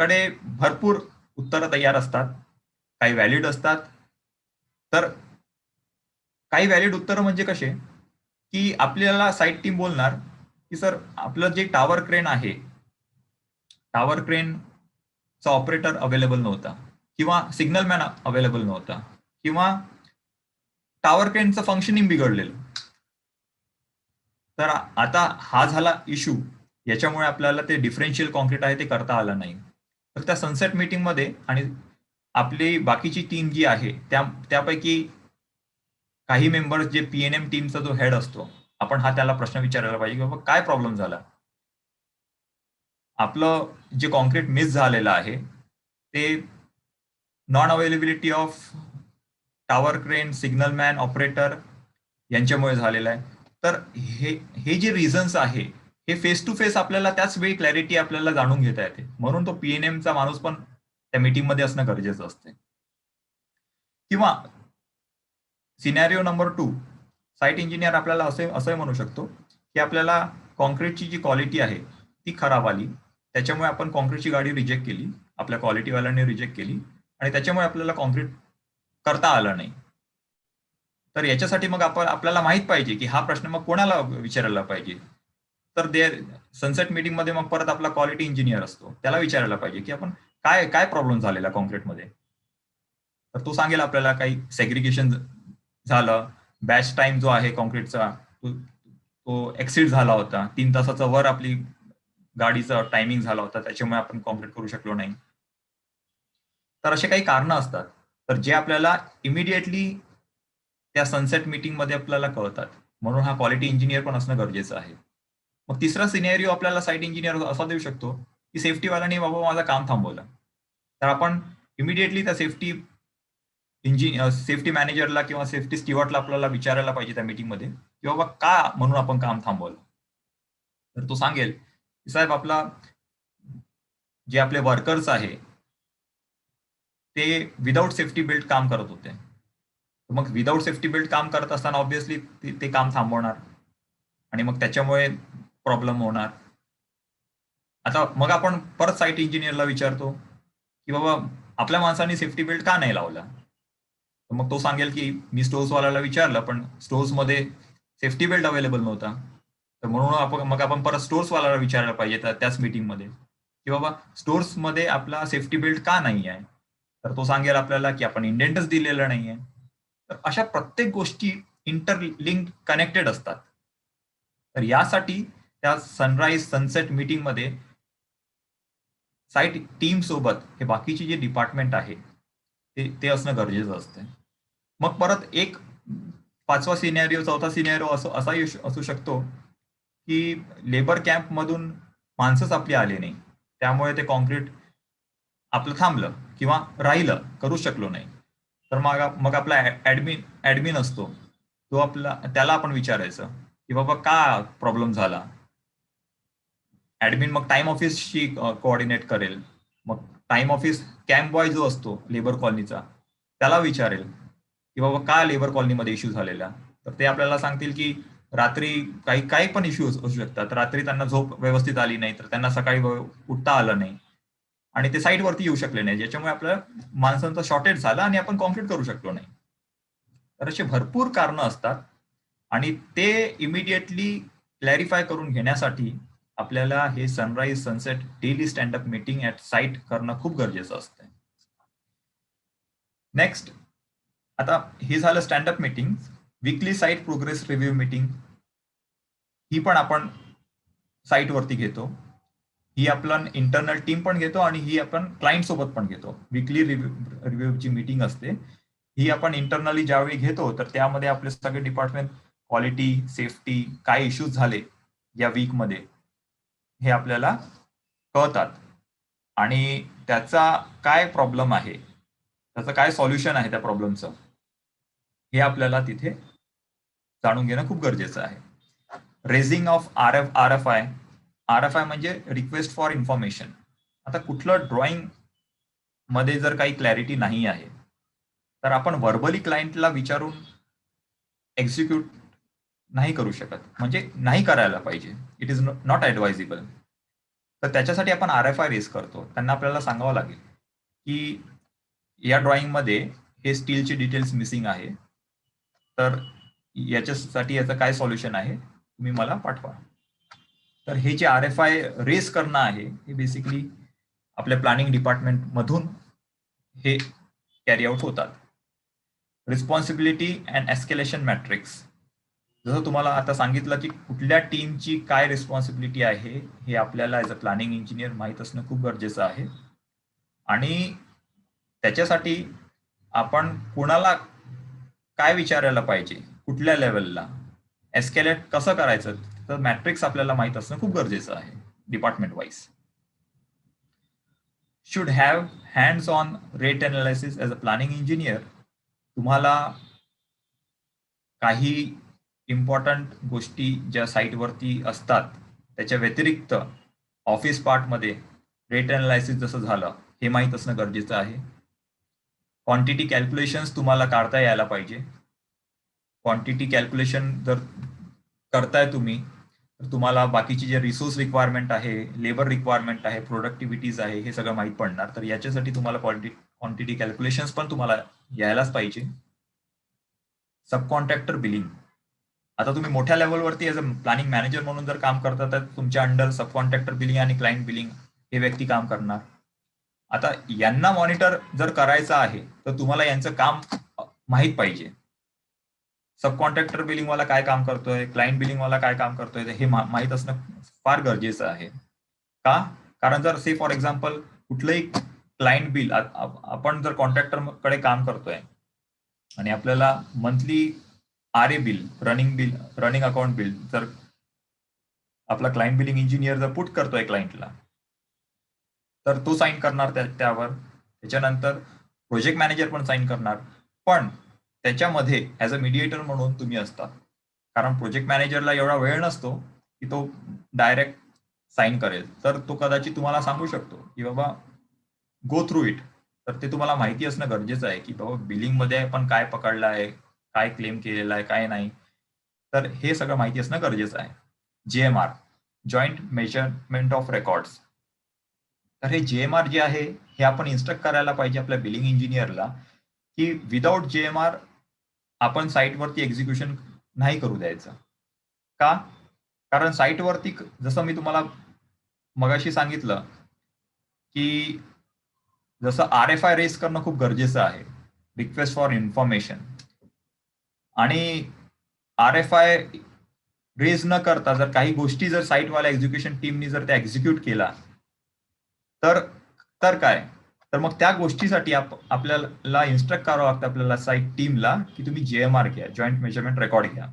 कडे भरपूर उत्तरं तयार असतात, काही व्हॅलिड असतात. तर काही व्हॅलिड उत्तरं म्हणजे कसे की आपल्याला साईट टीम बोलणार की सर आपलं जे टॉवर क्रेन आहे, टॉवर क्रेनचा ऑपरेटर अवेलेबल नव्हता किंवा सिग्नल मॅन अवेलेबल नव्हता किंवा टॉवर क्रेनचं फंक्शनिंग बिघडलेलं. तर आता हा झाला इश्यू, याच्यामुळे आपल्याला ते डिफरन्शियल कॉन्क्रीट आहे ते करता आलं नाही. तर त्या सनसेट मीटिंग मध्ये आणि आपली बाकीची टीम जी आहे त्यापैकी काही मेंबर्स जे पीएनएम टीमचा जो हेड असतो, आपण त्याला प्रश्न विचारायला पाहिजे की बाबा काय प्रॉब्लेम झाला, आपलं जे कॉन्क्रीट मिस झालेलं आहे ते non availability of tower crane, signal man, operator यांच्यामुळे झालेलं आहे. तर हे जे रिझन्स आहे हे फेस टू फेस आपल्याला त्याच वेळी क्लॅरिटी आपल्याला जाणून घेता येते. म्हणून तो पीएनएमचा माणूस पण त्या मीटिंग मध्ये असणं गरजेचं असते. किंवा सिनॅरिओ नंबर 2, साईट इंजिनियर आपल्याला असंही म्हणू शकतो की आपल्याला कॉन्क्रीटची जी क्वालिटी आहे ती खराब आली, त्याच्यामुळे आपण कॉन्क्रीटची गाडी रिजेक्ट केली, आपल्या क्वालिटीवाल्यांनी रिजेक्ट केली आणि त्याच्यामुळे आपल्याला कॉन्क्रीट करता आलं नाही. तर याच्यासाठी मग आपल्याला माहित पाहिजे की हा प्रश्न मग कोणाला विचारायला पाहिजे. तर सनसेट मीटिंग मध्ये मग परत आपला क्वालिटी इंजिनियर असतो, त्याला विचारायला पाहिजे की आपण काय प्रॉब्लेम झालेला कॉन्क्रीटमध्ये. तर तो सांगेल आपल्याला काही सेग्रिगेशन झालं, बॅच टाइम जो आहे कॉन्क्रीटचा तो एक्सिड झाला होता, 3 तासाचा वर आपली गाडीचा टायमिंग झाला होता, त्याच्यामुळे आपण कॉन्क्रीट करू शकलो नाही. तर असे काही कारणं असतात, तर जे आपल्याला इमिडिएटली त्या सनसेट मीटिंगमध्ये आपल्याला कळतात. म्हणून हा क्वालिटी इंजिनियर पण असणं गरजेचं आहे. मग तिसरा सिनेरिओ आपल्याला साईट इंजिनियर असा देऊ शकतो, की सेफ्टीवाल्याने बाबा माझं काम थांबवलं. तर आपण इमिडिएटली त्या सेफ्टी मॅनेजरला किंवा सेफ्टी स्टीवॉर्डला आपल्याला विचारायला पाहिजे त्या मीटिंगमध्ये, की बाबा का म्हणून आपण काम थांबवलं. तर तो सांगेल, की साहेब आपला जे आपले वर्कर्स आहे, ते विदाऊट सेफ्टी बेल्ट काम करत होते. मग विदाऊट सेफ्टी बेल्ट काम करत असताना ऑब्व्हियसली ते काम थांबवणार आणि मग त्याच्यामुळे प्रॉब्लेम होणार. आता मग आपण परत साईट इंजिनियरला विचारतो, की बाबा आपल्या माणसांनी सेफ्टी बेल्ट का नाही लावला? तर मग तो सांगेल, की मी स्टोर्सवाल्याला विचारलं, पण स्टोर्समध्ये सेफ्टी बेल्ट अवेलेबल नव्हता. तर म्हणून मग आपण परत स्टोर्सवाल्याला विचारायला पाहिजे त्याच मीटिंगमध्ये, की बाबा स्टोर्समध्ये आपला सेफ्टी बेल्ट का नाही आहे? तर तो सांगेल आपल्याला, की आपण इंडेंटच दिलेलं नाहीये. तर अशा प्रत्येक गोष्टी इंटरलिंक कनेक्टेड असतात. तर यासाठी त्या सनराईज सनसेट मीटिंगमध्ये साईट टीम सोबत हे बाकीचे जे डिपार्टमेंट आहे ते असणं गरजेचं असते. मग परत एक पाचवा सिनेरिओ चौथा सिनेरिओ असाही असू शकतो, की लेबर कॅम्प मधून माणसंच आपली आली नाही, त्यामुळे ते कॉन्क्रीट आपलं थांबलं किंवा राहिलं, करू शकलो नाही. तर मग मग आपला ऍडमिन असतो, त्याला आपण विचारायचं, की बाबा का प्रॉब्लेम झाला. ऍडमिन मग टाइम ऑफिसशी कोऑर्डिनेट करेल. मग टाइम ऑफिस कॅम्प बॉय जो असतो लेबर कॉलनीचा, त्याला विचारेल, की बाबा का लेबर कॉलनीमध्ये इश्यू झालेला. तर ते आपल्याला सांगतील, की रात्री काही काही पण इश्यू असू शकतात. रात्री त्यांना झोप व्यवस्थित आली नाही, तर त्यांना सकाळी उठता आलं नाही आणि ते साईटवरती येऊ शकले नाही, ज्याच्यामुळे आपल्याला माणसांचा शॉर्टेज झाला आणि आपण कॉम्प्लीट करू शकलो नाही. तर अशी भरपूर कारणं असतात आणि ते इमिडिएटली क्लॅरिफाय करून घेण्यासाठी आपल्याला हे sunrise sunset daily standup meeting at site करणं खूप गरजेचं असतं. नेक्स्ट, आता हे झालं standup meeting. Weekly site progress review meeting ही पण आपण साईटवरती घेतो. ही आपण इंटरनल टीम पण घेतो आणि ही आपण क्लायंट सोबत पण घेतो. वीकली रिव्ह्यूची मीटिंग असते, ही आपण इंटरनली ज्यावेळी घेतो, तर त्यामध्ये आपले सगळे डिपार्टमेंट क्वालिटी सेफ्टी काय इश्यूज झाले या वीकमध्ये हे आपल्याला कळतात आणि त्याचा काय प्रॉब्लेम आहे, त्याचं काय सॉल्युशन आहे त्या प्रॉब्लेमचं, हे आपल्याला तिथे जाणून घेणं खूप गरजेचं आहे. Raising of R F I म्हणजे रिक्वेस्ट फॉर इन्फॉर्मेशन. आता कुठलं ड्रॉइंग मध्ये जर काही क्लॅरिटी नाही आहे, तर आपण व्हर्बली क्लायंटला विचारून एक्झिक्यूट नाही करू शकत, म्हणजे नाही करायला पाहिजे. It is not advisable. तर त्याच्यासाठी आपण RFI रेस करतो. त्यांना आपल्याला सांगावं लागेल, की या ड्रॉइंगमध्ये हे स्टीलचे डिटेल्स मिसिंग आहे, तर याच्यासाठी याचं काय सॉल्युशन आहे तुम्ही मला पाठवा. तर हे जे RFI रेस करणं आहे, हे बेसिकली आपल्या प्लॅनिंग डिपार्टमेंट मधून हे कॅरी आउट होतात. Responsibility and escalation matrix. जसं तुम्हाला आता सांगितलं, की कुठल्या टीमची काय रिस्पॉन्सिबिलिटी आहे हे आपल्याला ऍज अ प्लॅनिंग इंजिनियर माहीत असणं खूप गरजेचं आहे. आणि त्याच्यासाठी आपण कुणाला काय विचारायला पाहिजे, कुठल्या लेवलला एस्केलेट कसं करायचं, तर मॅट्रिक्स आपल्याला माहीत असणं खूप गरजेचं आहे department wise. Should have hands on rate analysis as a planning engineer. तुम्हाला काही इम्पॉर्टंट गोष्टी ज्या साईटवरती असतात त्याच्या व्यतिरिक्त ऑफिस पार्टमध्ये रेट अनालिसिस जसं झालं हे माहीत असणं गरजेचं आहे. क्वांटिटी कॅल्क्युलेशन्स तुम्हाला काढता यायला पाहिजे. क्वांटिटी कॅल्क्युलेशन जर करताय तुम्ही, तर तुम्हाला बाकीची जे रिसोर्स रिक्वायरमेंट आहे, लेबर रिक्वायरमेंट आहे, प्रोडक्टिव्हिटीज आहे, हे सगळं माहीत पडणार. तर याच्यासाठी तुम्हाला क्वांटिटी कॅल्क्युलेशन्स पण तुम्हाला यायलाच पाहिजे. सब कॉन्ट्रॅक्टर बिलिंग. आता तुम्ही मोठ्या लेवलवरती एज अ प्लॅनिंग मॅनेजर म्हणून जर काम करता, तर तुमच्या अंडर सब कॉन्ट्रॅक्टर बिलिंग आणि क्लायंट बिलिंग हे व्यक्ती काम करणार. आता यांना मॉनिटर जर करायचं आहे, तर तुम्हाला यांचं काम माहीत पाहिजे. सब कॉन्ट्रॅक्टर बिलिंग वाला काय काम करतोय, क्लायंट बिलिंग वाला काय काम करतोय, हे माहीत असणं फार गरजेचं आहे. का? कारण जर फॉर एक्झाम्पल कुठलंही क्लायंट बिल, आपण जर कॉन्ट्रॅक्टर कडे काम करतोय आणि आपल्याला monthly RA bill, running account bill जर आपला क्लायंट बिलिंग इंजिनियर जर पुट करतोय क्लायंटला, तर तो साईन करणार त्यावर. त्याच्यानंतर प्रोजेक्ट मॅनेजर पण साईन करणार. पण त्याच्यामध्ये ऍज अ मीडिएटर म्हणून तुम्ही असता, कारण प्रोजेक्ट मॅनेजरला एवढा वेळ नसतो की तो डायरेक्ट साईन करेल. तर तो कदाचित तुम्हाला सांगू शकतो की बाबा गो थ्रू इट. तर ते तुम्हाला माहिती असणं गरजेचं आहे की बाबा बिलिंग मध्ये आपण काय पकडलं आहे, काय क्लेम केलेला आहे, काय नाही. तर हे सगळं माहिती असणं गरजेचं आहे. JMR, joint measurement of records. तर हे JMR जे आहे हे आपण इन्स्ट्रक्ट करायला पाहिजे आपल्या बिलिंग इंजिनियरला की विदाउट JMR आपण साईटवरती एक्झिक्युशन नाही करू द्यायचं. का? कारण साईटवरती जसं मी तुम्हाला मगाशी सांगितलं की जसं RFI रेस करणं खूप गरजेचं आहे, रिक्वेस्ट फॉर इन्फॉर्मेशन. आणि RFI रेज न करता जर काही गोष्टी जर साईटवाल्या एक्झिक्युशन टीमनी जर त्या एक्झिक्यूट केला तर तर काय, तर मग त्या गोष्टीसाठी आपल्याला इन्स्ट्रक्ट करावं लागतं आपल्याला साईट टीमला की तुम्ही JMR घ्या, जॉईंट मेजरमेंट रेकॉर्ड घ्या.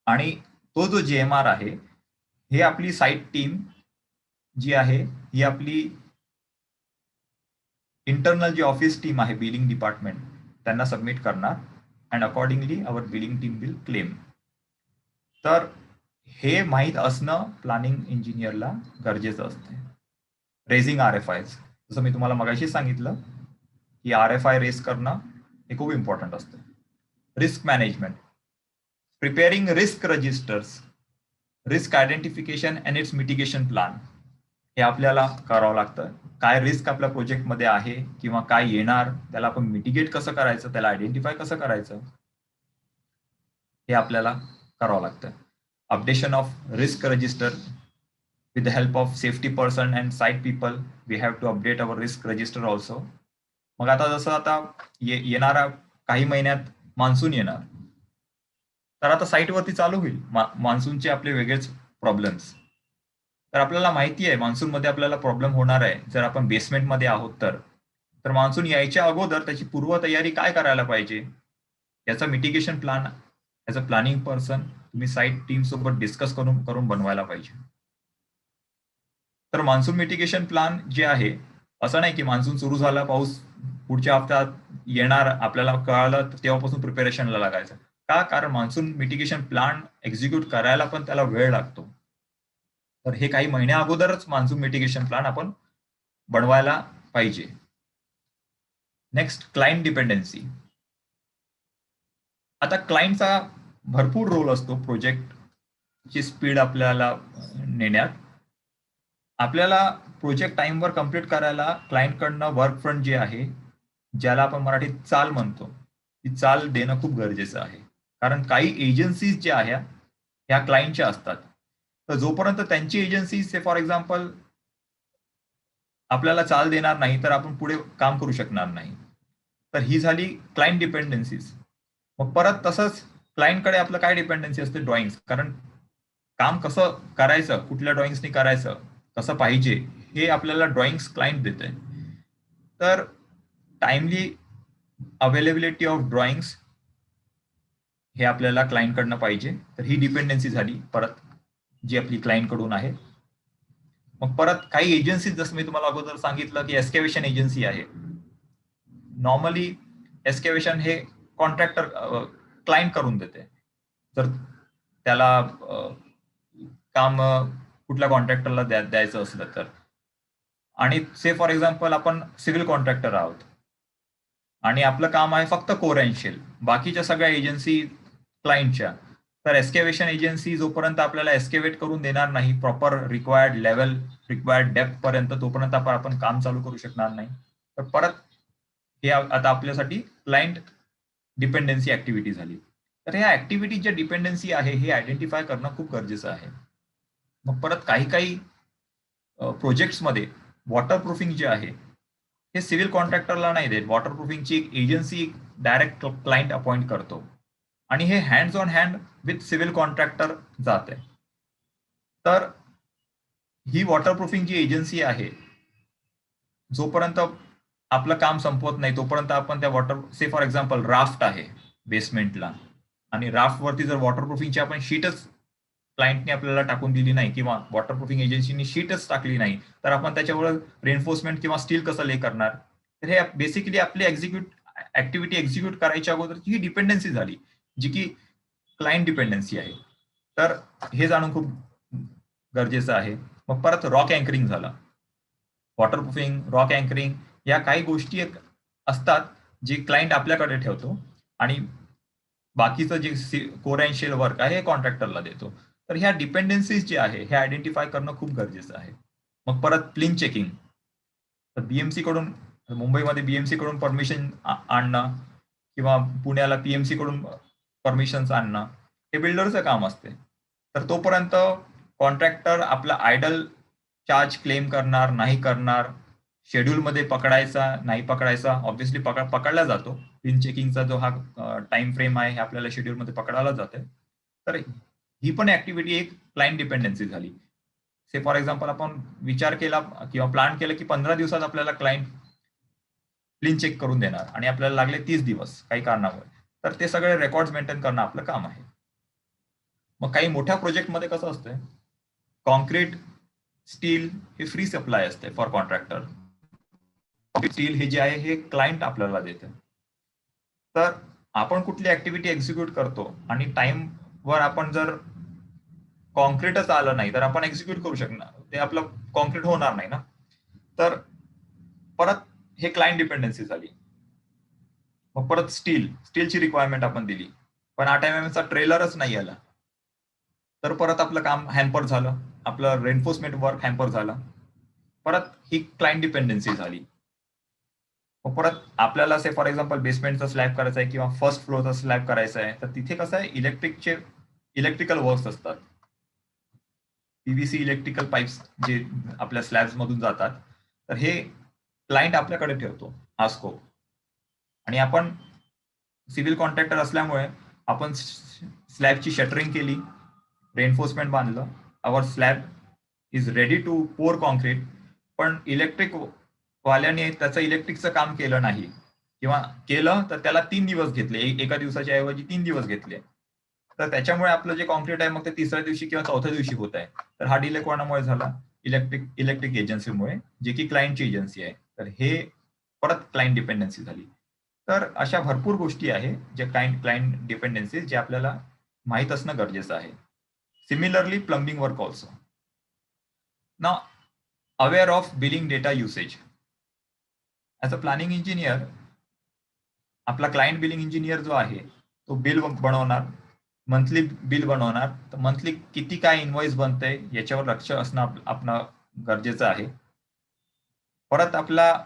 आणि तो जो JMR आहे हे आपली साईट टीम जी आहे ही आपली इंटरनल जी ऑफिस टीम आहे बिलिंग डिपार्टमेंट त्यांना सबमिट करणार and accordingly our billing team will claim. तर हे माहीत असणं प्लॅनिंग इंजिनियरला गरजेचं असते. रेझिंग RFIs, जसं मी तुम्हाला मगाशी सांगितलं की RFI रेस करणं हे खूप इम्पॉर्टंट असतं. Risk management, preparing risk registers, risk identification and its mitigation plan. हे आपल्याला करावं लागतं. काय रिस्क आपल्या प्रोजेक्टमध्ये आहे किंवा काय येणार, त्याला आपण मिटिगेट कसं करायचं, त्याला आयडेंटिफाय कसं करायचं, हे आपल्याला करावं लागतं. Updation of risk register with the help of safety person and site people, we have to update our risk register also. मग आता जसं आता येणारा काही महिन्यात मान्सून येणार, तर आता साईटवरती चालू होईल मान्सूनचे आपले वेगळेच प्रॉब्लेम्स. तर आपल्याला माहिती आहे मान्सून मध्ये आपल्याला प्रॉब्लेम होणार आहे. जर आपण बेसमेंटमध्ये आहोत तर मान्सून यायच्या अगोदर त्याची पूर्वतयारी काय करायला पाहिजे याचा mitigation plan as a planning person तुम्ही साईट टीम सोबत डिस्कस करून बनवायला पाहिजे. तर मान्सून मिटिगेशन प्लॅन जे आहे, असं नाही की मान्सून सुरू झाला, पाऊस पुढच्या हप्त्यात येणार आपल्याला कळालं तेव्हापासून प्रिपेरेशनला लागायचं. का? कारण मान्सून मिटिगेशन प्लॅन एक्झिक्यूट करायला पण त्याला वेळ लागतो. तर हे काही महिन्या अगोदरच मान्सून मिटिगेशन प्लॅन आपण बनवायला पाहिजे. Next, client dependency. आता क्लायंटचा भरपूर रोल असतो प्रोजेक्टची स्पीड आपल्याला नेण्यात. आपल्याला प्रोजेक्ट टाइमवर कम्प्लीट करायला क्लायंटकडनं वर्क फ्रंट जे आहे, ज्याला आपण मराठीत चाल म्हणतो, ती चाल देणं खूप गरजेचं आहे. कारण काही एजन्सीज ज्या आहेत ह्या क्लायंटच्या असतात. तर जोपर्यंत त्यांची एजन्सीज फॉर एक्झाम्पल आपल्याला चाल देणार नाही तर आपण पुढे काम करू शकणार नाही. तर ही झाली क्लायंट डिपेंडन्सीज. मग परत तसंच क्लायंटकडे आपलं काय डिपेंडन्सी असते, ड्रॉइंग. कारण काम कसं करायचं, कुठल्या ड्रॉइंग्सनी करायचं, कसं पाहिजे, हे आपल्याला ड्रॉइंग्स क्लायंट देते. तर टाइमली अवेलेबिलिटी ऑफ ड्रॉइंग्स हे आपल्याला क्लायंटकडनं पाहिजे. तर ही डिपेंडन्सी झाली परत जी आपली क्लायंटकडून आहे. मग परत काही एजन्सी, जसं मी तुम्हाला अगोदर सांगितलं की एस्केवेशन एजन्सी आहे. नॉर्मली एस्केवेशन हे कॉन्ट्रॅक्टर क्लायंट करून देते. जर त्याला काम कुठल्या कॉन्ट्रॅक्टरला द्यायचं असलं तर. आणि से फॉर एक्झाम्पल आपण सिव्हिल कॉन्ट्रॅक्टर आहोत आणि आपलं काम आहे फक्त कोर अँड शेल, बाकीच्या सगळ्या एजन्सी क्लायंटच्या. तर एस्केवेशन एजन्सी जोपर्यंत आपल्याला एस्केवेट करून देणार नाही proper required level, required depth पर्यंत, तोपर्यंत आपण काम चालू करू शकणार नाही. तर परत हे आता आपल्यासाठी क्लायंट डिपेंडन्सी ऍक्टिव्हिटी झाली. तर ह्या ऍक्टिव्हिटी ज्या डिपेंडन्सी आहे हे आयडेंटिफाय करणं खूप गरजेचं आहे. मग परत काही प्रोजेक्ट्समध्ये वॉटरप्रूफिंग जे आहे हे सिव्हिल कॉन्ट्रॅक्टरला नाही देत. वॉटरप्रूफिंगची एक एजन्सी डायरेक्ट क्लायंट अपॉइंट करतो आणि हे hands on hand with civil contractor जाते. तर ही वॉटरप्रूफिंग जी एजन्सी आहे जोपर्यंत आपलं काम संपवत नाही तोपर्यंत आपण त्या water, say for example raft आहे बेसमेंटला, आणि राफ्ट वरती जर वॉटरप्रूफिंगची आपण शीटच क्लायंटने आपल्याला टाकून दिली नाही किंवा वॉटरप्रूफिंग एजन्सीनी शीटच टाकली नाही, तर आपण त्याच्यावर रेन्फोर्समेंट किंवा स्टील कसं ले करणार? तर हे बेसिकली आपली ऍक्टिव्हिटी एक्झिक्यूट करायच्या अगोदरची ही डिपेंडन्सी झाली, जी की क्लायंट डिपेंडन्सी आहे. तर हे जाणून खूप गरजेचं आहे. मग परत रॉक अँकरिंग झालं. वॉटरप्रूफिंग, रॉक अँकरिंग या काही गोष्टी असतात जे क्लायंट आपल्याकडे ठेवतो आणि बाकीचं जे कोर अँड शेल वर्क आहे हे कॉन्ट्रॅक्टरला देतो. तर ह्या डिपेंडन्सीज जे आहे हे आयडेंटिफाय करणं खूप गरजेचं आहे. मग परत प्लिन चेकिंग. तर बीएमसी कडून, मुंबईमध्ये बीएमसी कडून परमिशन आणणं किंवा पुण्याला पीएमसी कडून परमिशन्स आणणं हे बिल्डरचं काम असते. तर तोपर्यंत कॉन्ट्रॅक्टर आपला आयडल चार्ज क्लेम करणार, नाही करणार, शेड्यूलमध्ये पकडायचा, नाही पकडायचा, ऑब्व्हियसली पकडला जातो. पिन चेकिंगचा जो हा टाइम फ्रेम आहे हे आपल्याला शेड्यूलमध्ये पकडायला जाते. तर ही पण ऍक्टिव्हिटी एक क्लायंट डिपेंडन्सी झाली. से फॉर एक्झाम्पल आपण विचार केला किंवा प्लॅन केलं की 15 दिवसात आपल्याला क्लायंट क्लीन चेक करून देणार आणि आपल्याला लागले 30 दिवस काही कारणामुळे, तर ते सगळे रेकॉर्ड मेंटेन करणं आपलं काम आहे. मग काही मोठ्या प्रोजेक्टमध्ये कसं असतंय, कॉन्क्रीट, स्टील हे फ्री सप्लाय असते फॉर कॉन्ट्रॅक्टर. स्टील हे जे आहे हे क्लायंट आपल्याला देते. तर आपण कुठली ऍक्टिव्हिटी एक्झिक्यूट करतो आणि टाइम वर आपण जर कॉन्क्रीटच आलं नाही तर आपण एक्झिक्यूट करू शकणार, ते आपलं कॉन्क्रीट होणार नाही ना. तर परत हे क्लायंट डिपेंडन्सी झाली. मग परत स्टीलची रिक्वायरमेंट आपण दिली, पण आठएमएमचा ट्रेलरच नाही आला, तर परत आपलं काम हॅम्पर झालं, आपलं रेन्फोर्समेंट वर्क हॅम्पर झालं. परत ही क्लायंट डिपेंडन्सी झाली. मग परत आपल्याला से फॉर एक्झाम्पल बेसमेंटचा स्लॅब करायचा आहे किंवा फर्स्ट फ्लोअरचा स्लॅब करायचा आहे, तर तिथे कसं आहे, इलेक्ट्रिकल वर्क्स असतात. पीव्हीसी इलेक्ट्रिकल पाईप्स जे आपल्या स्लॅब्स मधून जातात, तर हे क्लायंट आपल्याकडे ठेवतो हा स्कोप. आणि आपण सिव्हिल कॉन्ट्रॅक्टर असल्यामुळे आपण स्लॅबची शटरिंग केली, रेन्फोर्समेंट बांधलं, आवर स्लॅब इज रेडी टू पोर कॉन्क्रीट. पण इलेक्ट्रिक वाल्याने त्याचं इलेक्ट्रिकचं काम केलं नाही किंवा केलं तर त्याला 3 दिवस घेतले, एका दिवसाच्या ऐवजी 3 दिवस घेतले. तर त्याच्यामुळे आपलं जे कॉन्क्रीट आहे मग ते तिसऱ्या दिवशी किंवा चौथ्या दिवशी होत आहे. तर हा डिले कोणामुळे झाला? इलेक्ट्रिक एजन्सीमुळे, जे की क्लायंटची एजन्सी आहे. तर हे परत क्लायंट डिपेंडन्सी झाली. तर अशा भरपूर गोष्टी आहे ज्या क्लायंट डिपेंडन्सी जे आपल्याला माहीत असणं गरजेचं आहे. Similarly plumbing work also. ना aware of billing data usage. As a planning engineer, आपला क्लायंट बिलिंग इंजिनियर जो आहे तो बिल बनवणार, मंथली बिल बनवणार. तर मंथली किती काय इनवॉइस बनतंय याच्यावर लक्ष असणं आपलं गरजेचं आहे. परत आपला,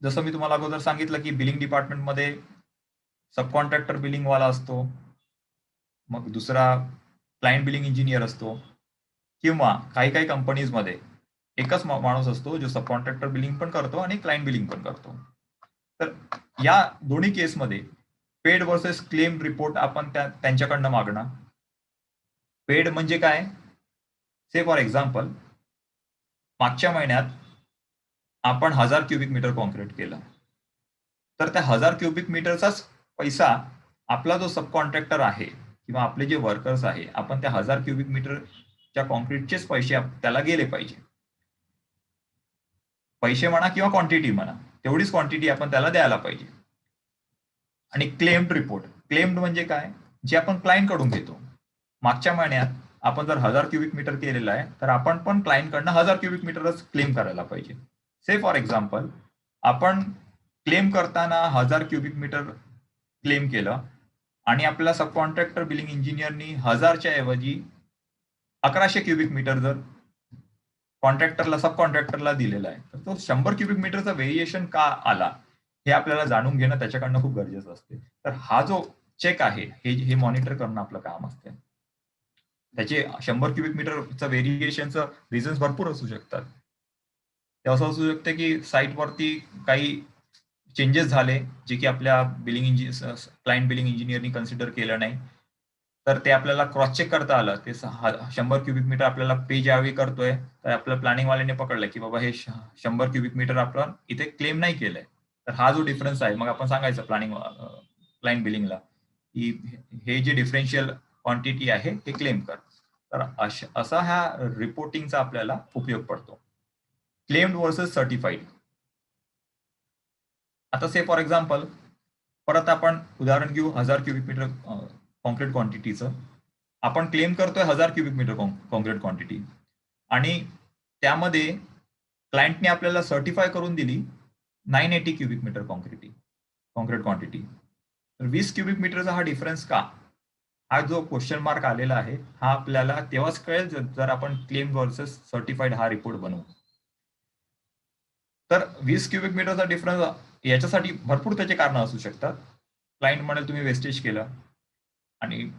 जसं मी तुम्हाला अगोदर सांगितलं की बिलिंग डिपार्टमेंटमध्ये सब कॉन्ट्रॅक्टर बिलिंग वाला असतो, मग दुसरा क्लायंट बिलिंग इंजिनियर असतो, किंवा काही काही कंपनीजमध्ये एकच माणूस असतो जो सब कॉन्ट्रॅक्टर बिलिंग पण करतो आणि क्लायंट बिलिंग पण करतो. तर या दोन्ही केसमध्ये पेड वर्सेस क्लेम रिपोर्ट आपण त्यांच्याकडनं मागणं. पेड म्हणजे काय? से फॉर एक्झाम्पल, मागच्या महिन्यात आपण 1000 क्युबिक मीटर कॉन्क्रीट केलं, तर त्या 1000 क्युबिक मीटरचाच पैसा आपला जो सब कॉन्ट्रॅक्टर आहे किंवा आपले जे वर्कर्स आहे, आपण त्या 1000 क्युबिक मीटरच्या कॉन्क्रीटचेच पैसे त्याला गेले पाहिजे. पैसे म्हणा किंवा क्वांटिटी म्हणा, तेवढीच क्वांटिटी आपण त्याला द्यायला पाहिजे. आणि क्लेम्ड रिपोर्ट, क्लेम्ड म्हणजे काय? जे आपण क्लायंट कडून घेतो. मागच्या महिन्यात आपण जर 1000 क्युबिक मीटर केलेलं आहे, तर आपण पण क्लायंट कडनं 1000 क्युबिक मीटरच क्लेम करायला पाहिजे. से फॉर एक्झाम्पल, आपण क्लेम करताना 1000 क्युबिक मीटर क्लेम केलं आणि आपल्या सब कॉन्ट्रॅक्टर बिलिंग इंजिनियरनी 1000च्या ऐवजी 1100 क्युबिक मीटर जर कॉन्ट्रॅक्टरला, सब कॉन्ट्रॅक्टरला दिलेला आहे, तर तो 100 क्युबिक मीटरचा व्हेरिएशन का आला हे आपल्याला जाणून घेणं त्याच्याकडनं खूप गरजेचं असते. तर हा जो चेक आहे हे मॉनिटर करणं आपलं काम असते. त्याचे 100 क्युबिक मीटरचं व्हेरिएशनचं रिझन्स भरपूर असू शकतात. ते असं असू शकते की साईटवरती काही चेंजेस झाले जे की आपल्या क्लायंट बिलिंग इंजिनियरनी कन्सिडर केलं नाही, तर ते आपल्याला क्रॉस चेक करता आलं, ते 100 क्युबिक मीटर आपल्याला पे ज्यावेळी करतोय तर आपल्या प्लॅनिंगवाल्याने पकडलं की बाबा हे 100 क्युबिक मीटर आपण इथे क्लेम नाही केलंय. तर हा जो डिफरन्स आहे, मग आपण सांगायचं क्लायंट बिलिंगला की हे जे डिफरन्शियल क्वांटिटी आहे हे क्लेम कर. तर असा हा रिपोर्टिंगचा आपल्याला उपयोग पडतो. Claimed versus certified. आता से फॉर एक्झाम्पल परत आपण उदाहरण घेऊ 1000 क्युबिक मीटर कॉन्क्रीट क्वांटिटीचं. आपण क्लेम करतोय 1000 क्युबिक मीटर कॉन्क्रीट क्वांटिटी आणि त्यामध्ये क्लायंटने आपल्याला सर्टिफाय करून दिली 980 क्युबिक मीटर कॉन्क्रीट क्वांटिटी. तर 20 क्युबिक मीटरचा हा डिफरन्स का? हा जो क्वेश्चन मार्क आलेला आहे हा आपल्याला तेव्हाच कळेल जर आपण क्लेम वर्सेस सर्टिफाईड हा रिपोर्ट बनवू. तर 20 क्युबिक मीटरचा डिफरन्स याच्यासाठी भरपूर त्याचे कारण असू शकतात. क्लायंट म्हणेल तुम्ही वेस्टेज केलं आणि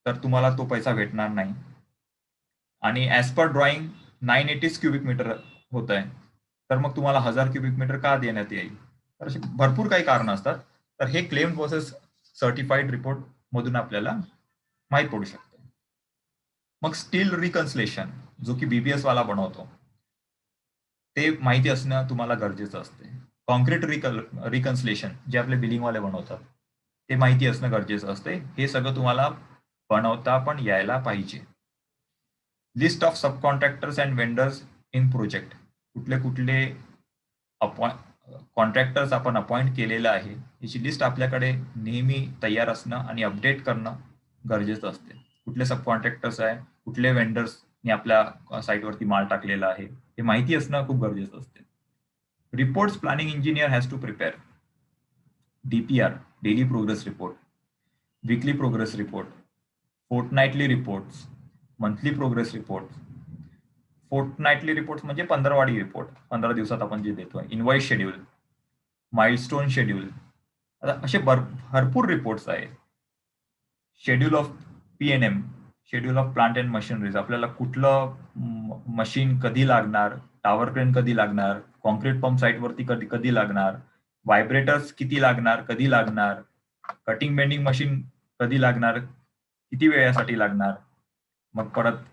तर तुम्हाला तो पैसा भेटणार नाही. आणि as per drawing 980 cubic metre होत आहे, तर मग तुम्हाला 1000 क्युबिक मीटर का देण्यात येईल? तर अशी भरपूर काही कारण असतात. तर हे क्लेम वर्सेस सर्टिफाईड रिपोर्ट मधून आपल्याला माहीत पडू शकते. मग स्टील रिकन्सलेशन जो की बीबीएस वाला बनवतो ते माहिती असणं तुम्हाला गरजेचं असते. कॉन्क्रीट रिकन्सलेशन जे आपले बिलिंगवाले बनवतात ते माहिती असणं गरजेचं असते. हे सगळं तुम्हाला बनवता पण यायला पाहिजे. List of sub contractors and vendors in project. कुठले कुठले कॉन्ट्रॅक्टर्स आपण अपॉइंट केलेलं आहे याची लिस्ट आपल्याकडे नेहमी तयार असणं आणि अपडेट करणं गरजेचं असते. कुठले सब कॉन्ट्रॅक्टर्स आहे, कुठले वेंडर्सनी आपल्या साईटवरती माल टाकलेला आहे हे माहिती असणं खूप गरजेचं असते. Reports planning engineer has to prepare. DPR, daily progress report, weekly progress report, fortnightly reports, monthly progress report. Fortnightly report म्हणजे 15वाडी रिपोर्ट, 15 दिवसात आपण जे देतोय. Invoice schedule, milestone schedule. आता असे भरपूर रिपोर्ट्स आहेत. Schedule of PNM, schedule of plant and machineries. आपल्याला कुठलं मशीन कधी लागणार, टॉवर क्रेन कधी लागणार, कॉन्क्रीट पंप साईटवरती कधी कधी लागणार, व्हायब्रेटर्स किती लागणार, कधी लागणार, कटिंग बेंडिंग मशीन कधी लागणार, किती वेळासाठी लागणार, मग परत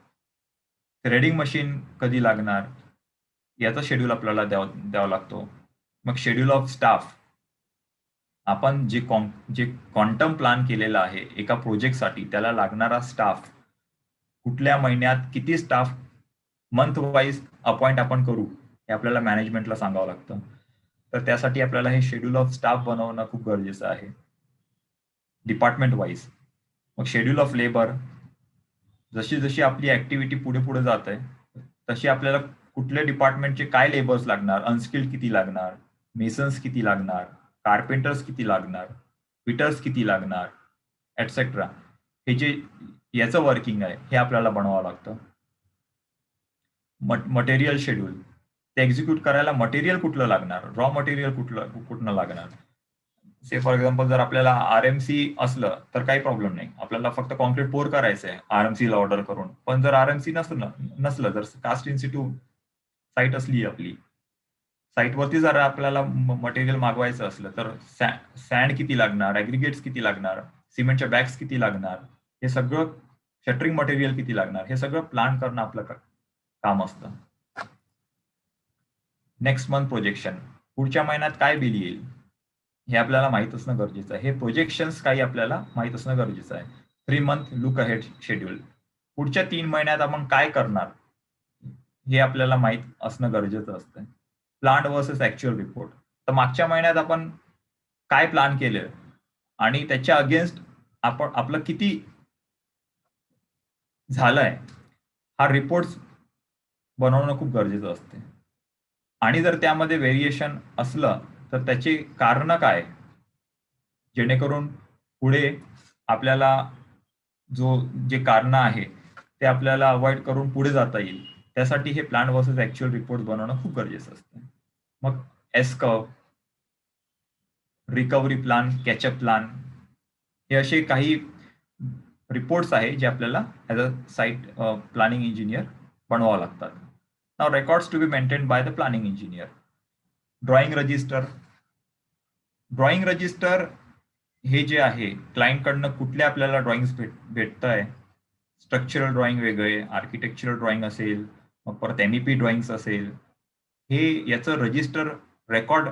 थ्रेडिंग मशीन कधी लागणार याचा शेड्यूल आपल्याला द्यावा लागतो. मग शेड्यूल ऑफ स्टाफ. आपण जे क्वांटम प्लॅन केलेला आहे एका प्रोजेक्टसाठी त्याला लागणारा स्टाफ, कुठल्या महिन्यात किती स्टाफ मंथ वाईज अपॉइंट आपण करू हे आपल्याला मॅनेजमेंटला सांगावं लागतं. तर त्यासाठी आपल्याला हे शेड्यूल ऑफ स्टाफ बनवणं खूप गरजेचं आहे डिपार्टमेंट वाईज. मग शेड्यूल ऑफ लेबर. जशी जशी आपली ऍक्टिव्हिटी पुढे पुढे जात आहे तशी आपल्याला कुठल्या डिपार्टमेंटचे काय लेबर्स लागणार, अनस्किल्ड किती लागणार, मेसन्स किती लागणार, कार्पेंटर्स किती लागणार, फिटर्स किती लागणार, एटसेट्रा. हे जे याचं वर्किंग आहे हे आपल्याला बनवावं लागतं. Material schedule. ते एक्झिक्यूट करायला मटेरियल कुठलं लागणार, रॉ मटेरियल कुठलं लागणार. से फॉर एक्झाम्पल जर आपल्याला आरएमसी असलं तर काही प्रॉब्लेम नाही, आपल्याला फक्त कॉन्क्रीट पोर करायचं आहे आरएमसी ला ऑर्डर करून. पण जर आरएमसी नसलं जर कास्ट इन्स्टिट्यूट साईट असली आपली, साईटवरती जर आपल्याला मटेरियल मागवायचं असलं तर सँड किती लागणार, ऍग्रिगेट्स किती लागणार, सिमेंटच्या बॅग्स किती लागणार, हे सगळं शटरिंग मटेरियल किती लागणार हे सगळं प्लॅन करणं आपलं काम असतं. Next month projection. पुढच्या महिन्यात काय बिल येईल हे आपल्याला माहित असणं गरजेचं आहे. हे प्रोजेक्शन्स काही आपल्याला माहित असणं गरजेचं आहे. 3 मंथ लुक अहेड शेड्यूल. पुढच्या 3 महिन्यात आपण काय करणार हे आपल्याला माहित असणं गरजेचं असतं. Plan versus actual report. तर मागच्या महिन्यात आपण काय प्लॅन केलं आणि त्याच्या अगेन्स्ट आपण आपलं किती झालंय हा रिपोर्ट बनवणं खूप गरजेचं असते. आणि जर त्यामध्ये व्हेरिएशन असलं तर त्याची कारण काय, जेणेकरून पुढे आपल्याला जे कारण आहे ते आपल्याला अवॉइड करून पुढे जाता येईल. त्यासाठी हे प्लॅन वर्सेस ऍक्च्युअल रिपोर्ट बनवणं खूप गरजेचं असतं. मग S curve, recovery plan, catch up plan हे असे काही रिपोर्ट्स आहे जे आपल्याला as a site planning engineer बनवावं लागतात. Now records to be maintain by the planning engineer. Drawing register. Drawing register हे जे आहे क्लायंटकडनं कुठले आपल्याला ड्रॉइंग्स भेटत आहे, स्ट्रक्चरल ड्रॉइंग वेगळे, आर्किटेक्चरल ड्रॉइंग असेल, मग परत MEP ड्रॉइंग्स असेल, हे याचं रजिस्टर रेकॉर्ड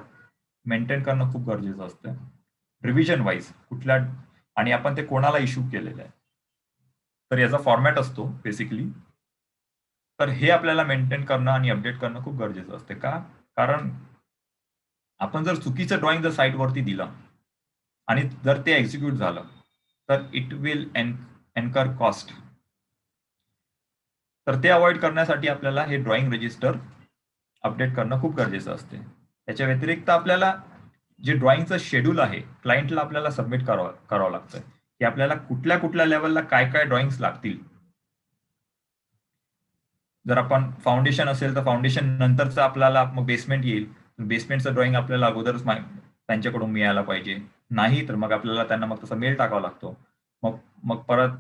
मेंटेन करणं खूप गरजेचं असतं रिव्हिजन वाईज कुठल्या, आणि आपण ते कोणाला इश्यू केलेलं आहे, तर याचा फॉर्मॅट असतो बेसिकली. तर हे आपल्याला मेंटेन करणं आणि अपडेट करणं खूप गरजेचं असते. का? कारण आपण जर चुकीचं ड्रॉइंग जर साईटवरती दिलं आणि जर ते एक्झिक्यूट झालं तर इट विल एनकर कॉस्ट. तर ते अवॉइड करण्यासाठी आपल्याला हे ड्रॉइंग रजिस्टर अपडेट करणं खूप गरजेचं असते. त्याच्या व्यतिरिक्त आपल्याला जे ड्रॉइंगचं शेड्यूल आहे क्लायंटला आपल्याला सबमिट करावं लागतं की आपल्याला कुठल्या कुठल्या लेवलला काय काय ड्रॉइंग्स लागतील. जर आपण फाउंडेशन असेल तर फाउंडेशन नंतरचं आपल्याला मग बेसमेंट येईल. बेसमेंटचं ड्रॉइंग आपल्याला अगोदरच त्यांच्याकडून मिळायला पाहिजे. नाही तर मग आपल्याला त्यांना मग तसा मेल टाकावा लागतो. मग मग परत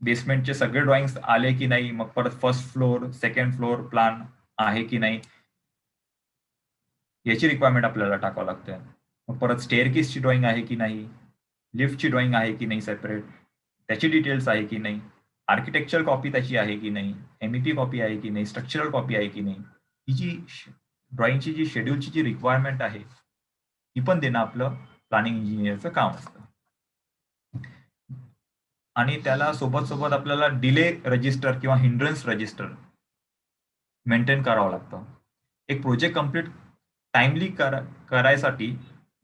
बेसमेंटचे सगळे ड्रॉइंग्स आले की नाही, मग परत first floor second floor plan आहे की नाही याची रिक्वायरमेंट आपल्याला टाकावं लागते. मग परत स्टेअरकेसची ड्रॉइंग आहे की नाही, लिफ्टची ड्रॉइंग आहे की नाही सेपरेट, त्याची डिटेल्स आहे की नाही, आर्किटेक्चरल कॉपी त्याची आहे की नाही, MEP कॉपी आहे की नाही, स्ट्रक्चरल कॉपी आहे की नाही, ही जी ड्रॉइंगची जी शेड्यूलची जी रिक्वायरमेंट आहे ही पण देणं आपलं प्लॅनिंग इंजिनियरचं काम असतं. आणि त्याला सोबत सोबत आपल्याला डिले रजिस्टर किंवा हिंड्रन्स रजिस्टर मेंटेन करावं लागतं. एक प्रोजेक्ट कम्प्लीट टाइमली करायसाठी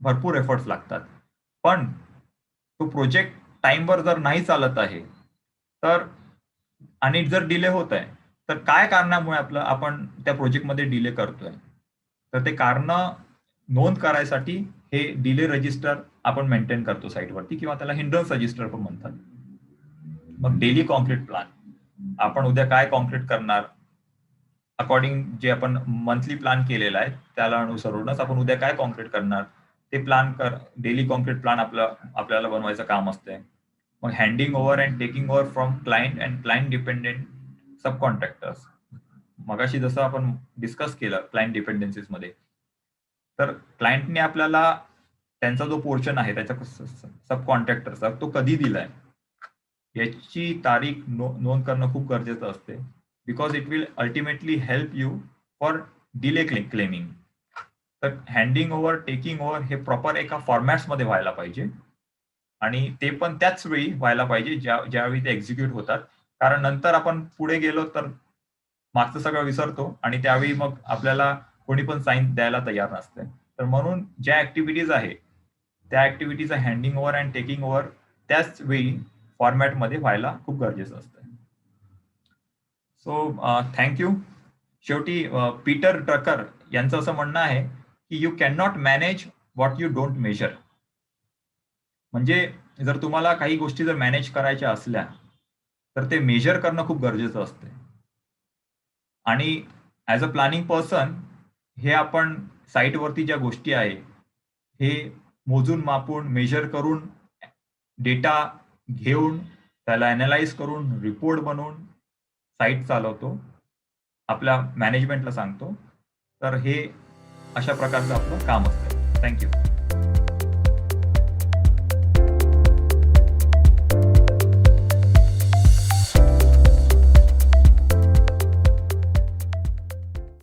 भरपूर एफर्ट्स लागतात, पण तो प्रोजेक्ट टाइमवर जर नाही चालत आहे तर आणि जर डिले होत आहे तर काय कारणामुळे आपण त्या प्रोजेक्टमध्ये डिले करतोय, तर ते कारण नोंद करायसाठी हे डिले रजिस्टर आपण मेंटेन करतो साईटवरती, किंवा त्याला हिंड्रन्स रजिस्टर पण म्हणतात. मग डेली कॉन्क्रीट प्लॅन, आपण उद्या काय कॉन्क्रीट करणार अकॉर्डिंग जे आपण मंथली प्लॅन केलेला आहे त्याला अनुसरूनच आपण उद्या काय कॉन्क्रीट करणार ते डेली कॉन्क्रीट प्लॅन आपल्याला बनवायचं काम असतंय. मग handing over and taking over from client and client dependent sub contractors. मगाशी जसं आपण डिस्कस केलं क्लायंट डिपेंडन्सीज मध्ये, तर क्लायंटने आपल्याला त्यांचा जो पोर्शन आहे त्याच्या सब कॉन्ट्रॅक्टरचा तो कधी दिलाय याची तारीख नोंद करणं खूप गरजेचं असते, because it will ultimately help you for delay claiming. तर हँडिंग ओव्हर टेकिंग ओव्हर हे प्रॉपर एका फॉर्मॅट्समध्ये व्हायला पाहिजे, आणि ते पण त्याच वेळी व्हायला पाहिजे ज्यावेळी ते एक्झिक्यूट होतात. कारण नंतर आपण पुढे गेलो तर मागचं सगळं विसरतो आणि त्यावेळी मग आपल्याला कोणी पण साईन द्यायला तयार नसते. तर म्हणून ज्या ऍक्टिव्हिटीज आहे त्या ऍक्टिव्हिटीचं handing over and taking over त्याच वेळी फॉर्मॅटमध्ये व्हायला खूप गरजेचं असतं. So thank you. शेवटी पीटर ड्रकर यांचं असं म्हणणं आहे की you can not manage what you don't measure. म्हणजे जर तुम्हाला काही गोष्टी जर मॅनेज करायच्या असल्या तर ते मेजर करणं खूप गरजेचं असते. आणि ऍज अ प्लॅनिंग पर्सन हे आपण साईटवरती ज्या गोष्टी आहे हे मोजून मापून मेजर करून डेटा घेऊन त्याला अनालाइज करून रिपोर्ट बनवून साईट चालवतो, आपल्या मॅनेजमेंटला सांगतो. तर हे अशा प्रकारचं आपलं काम असतं. थँक्यू.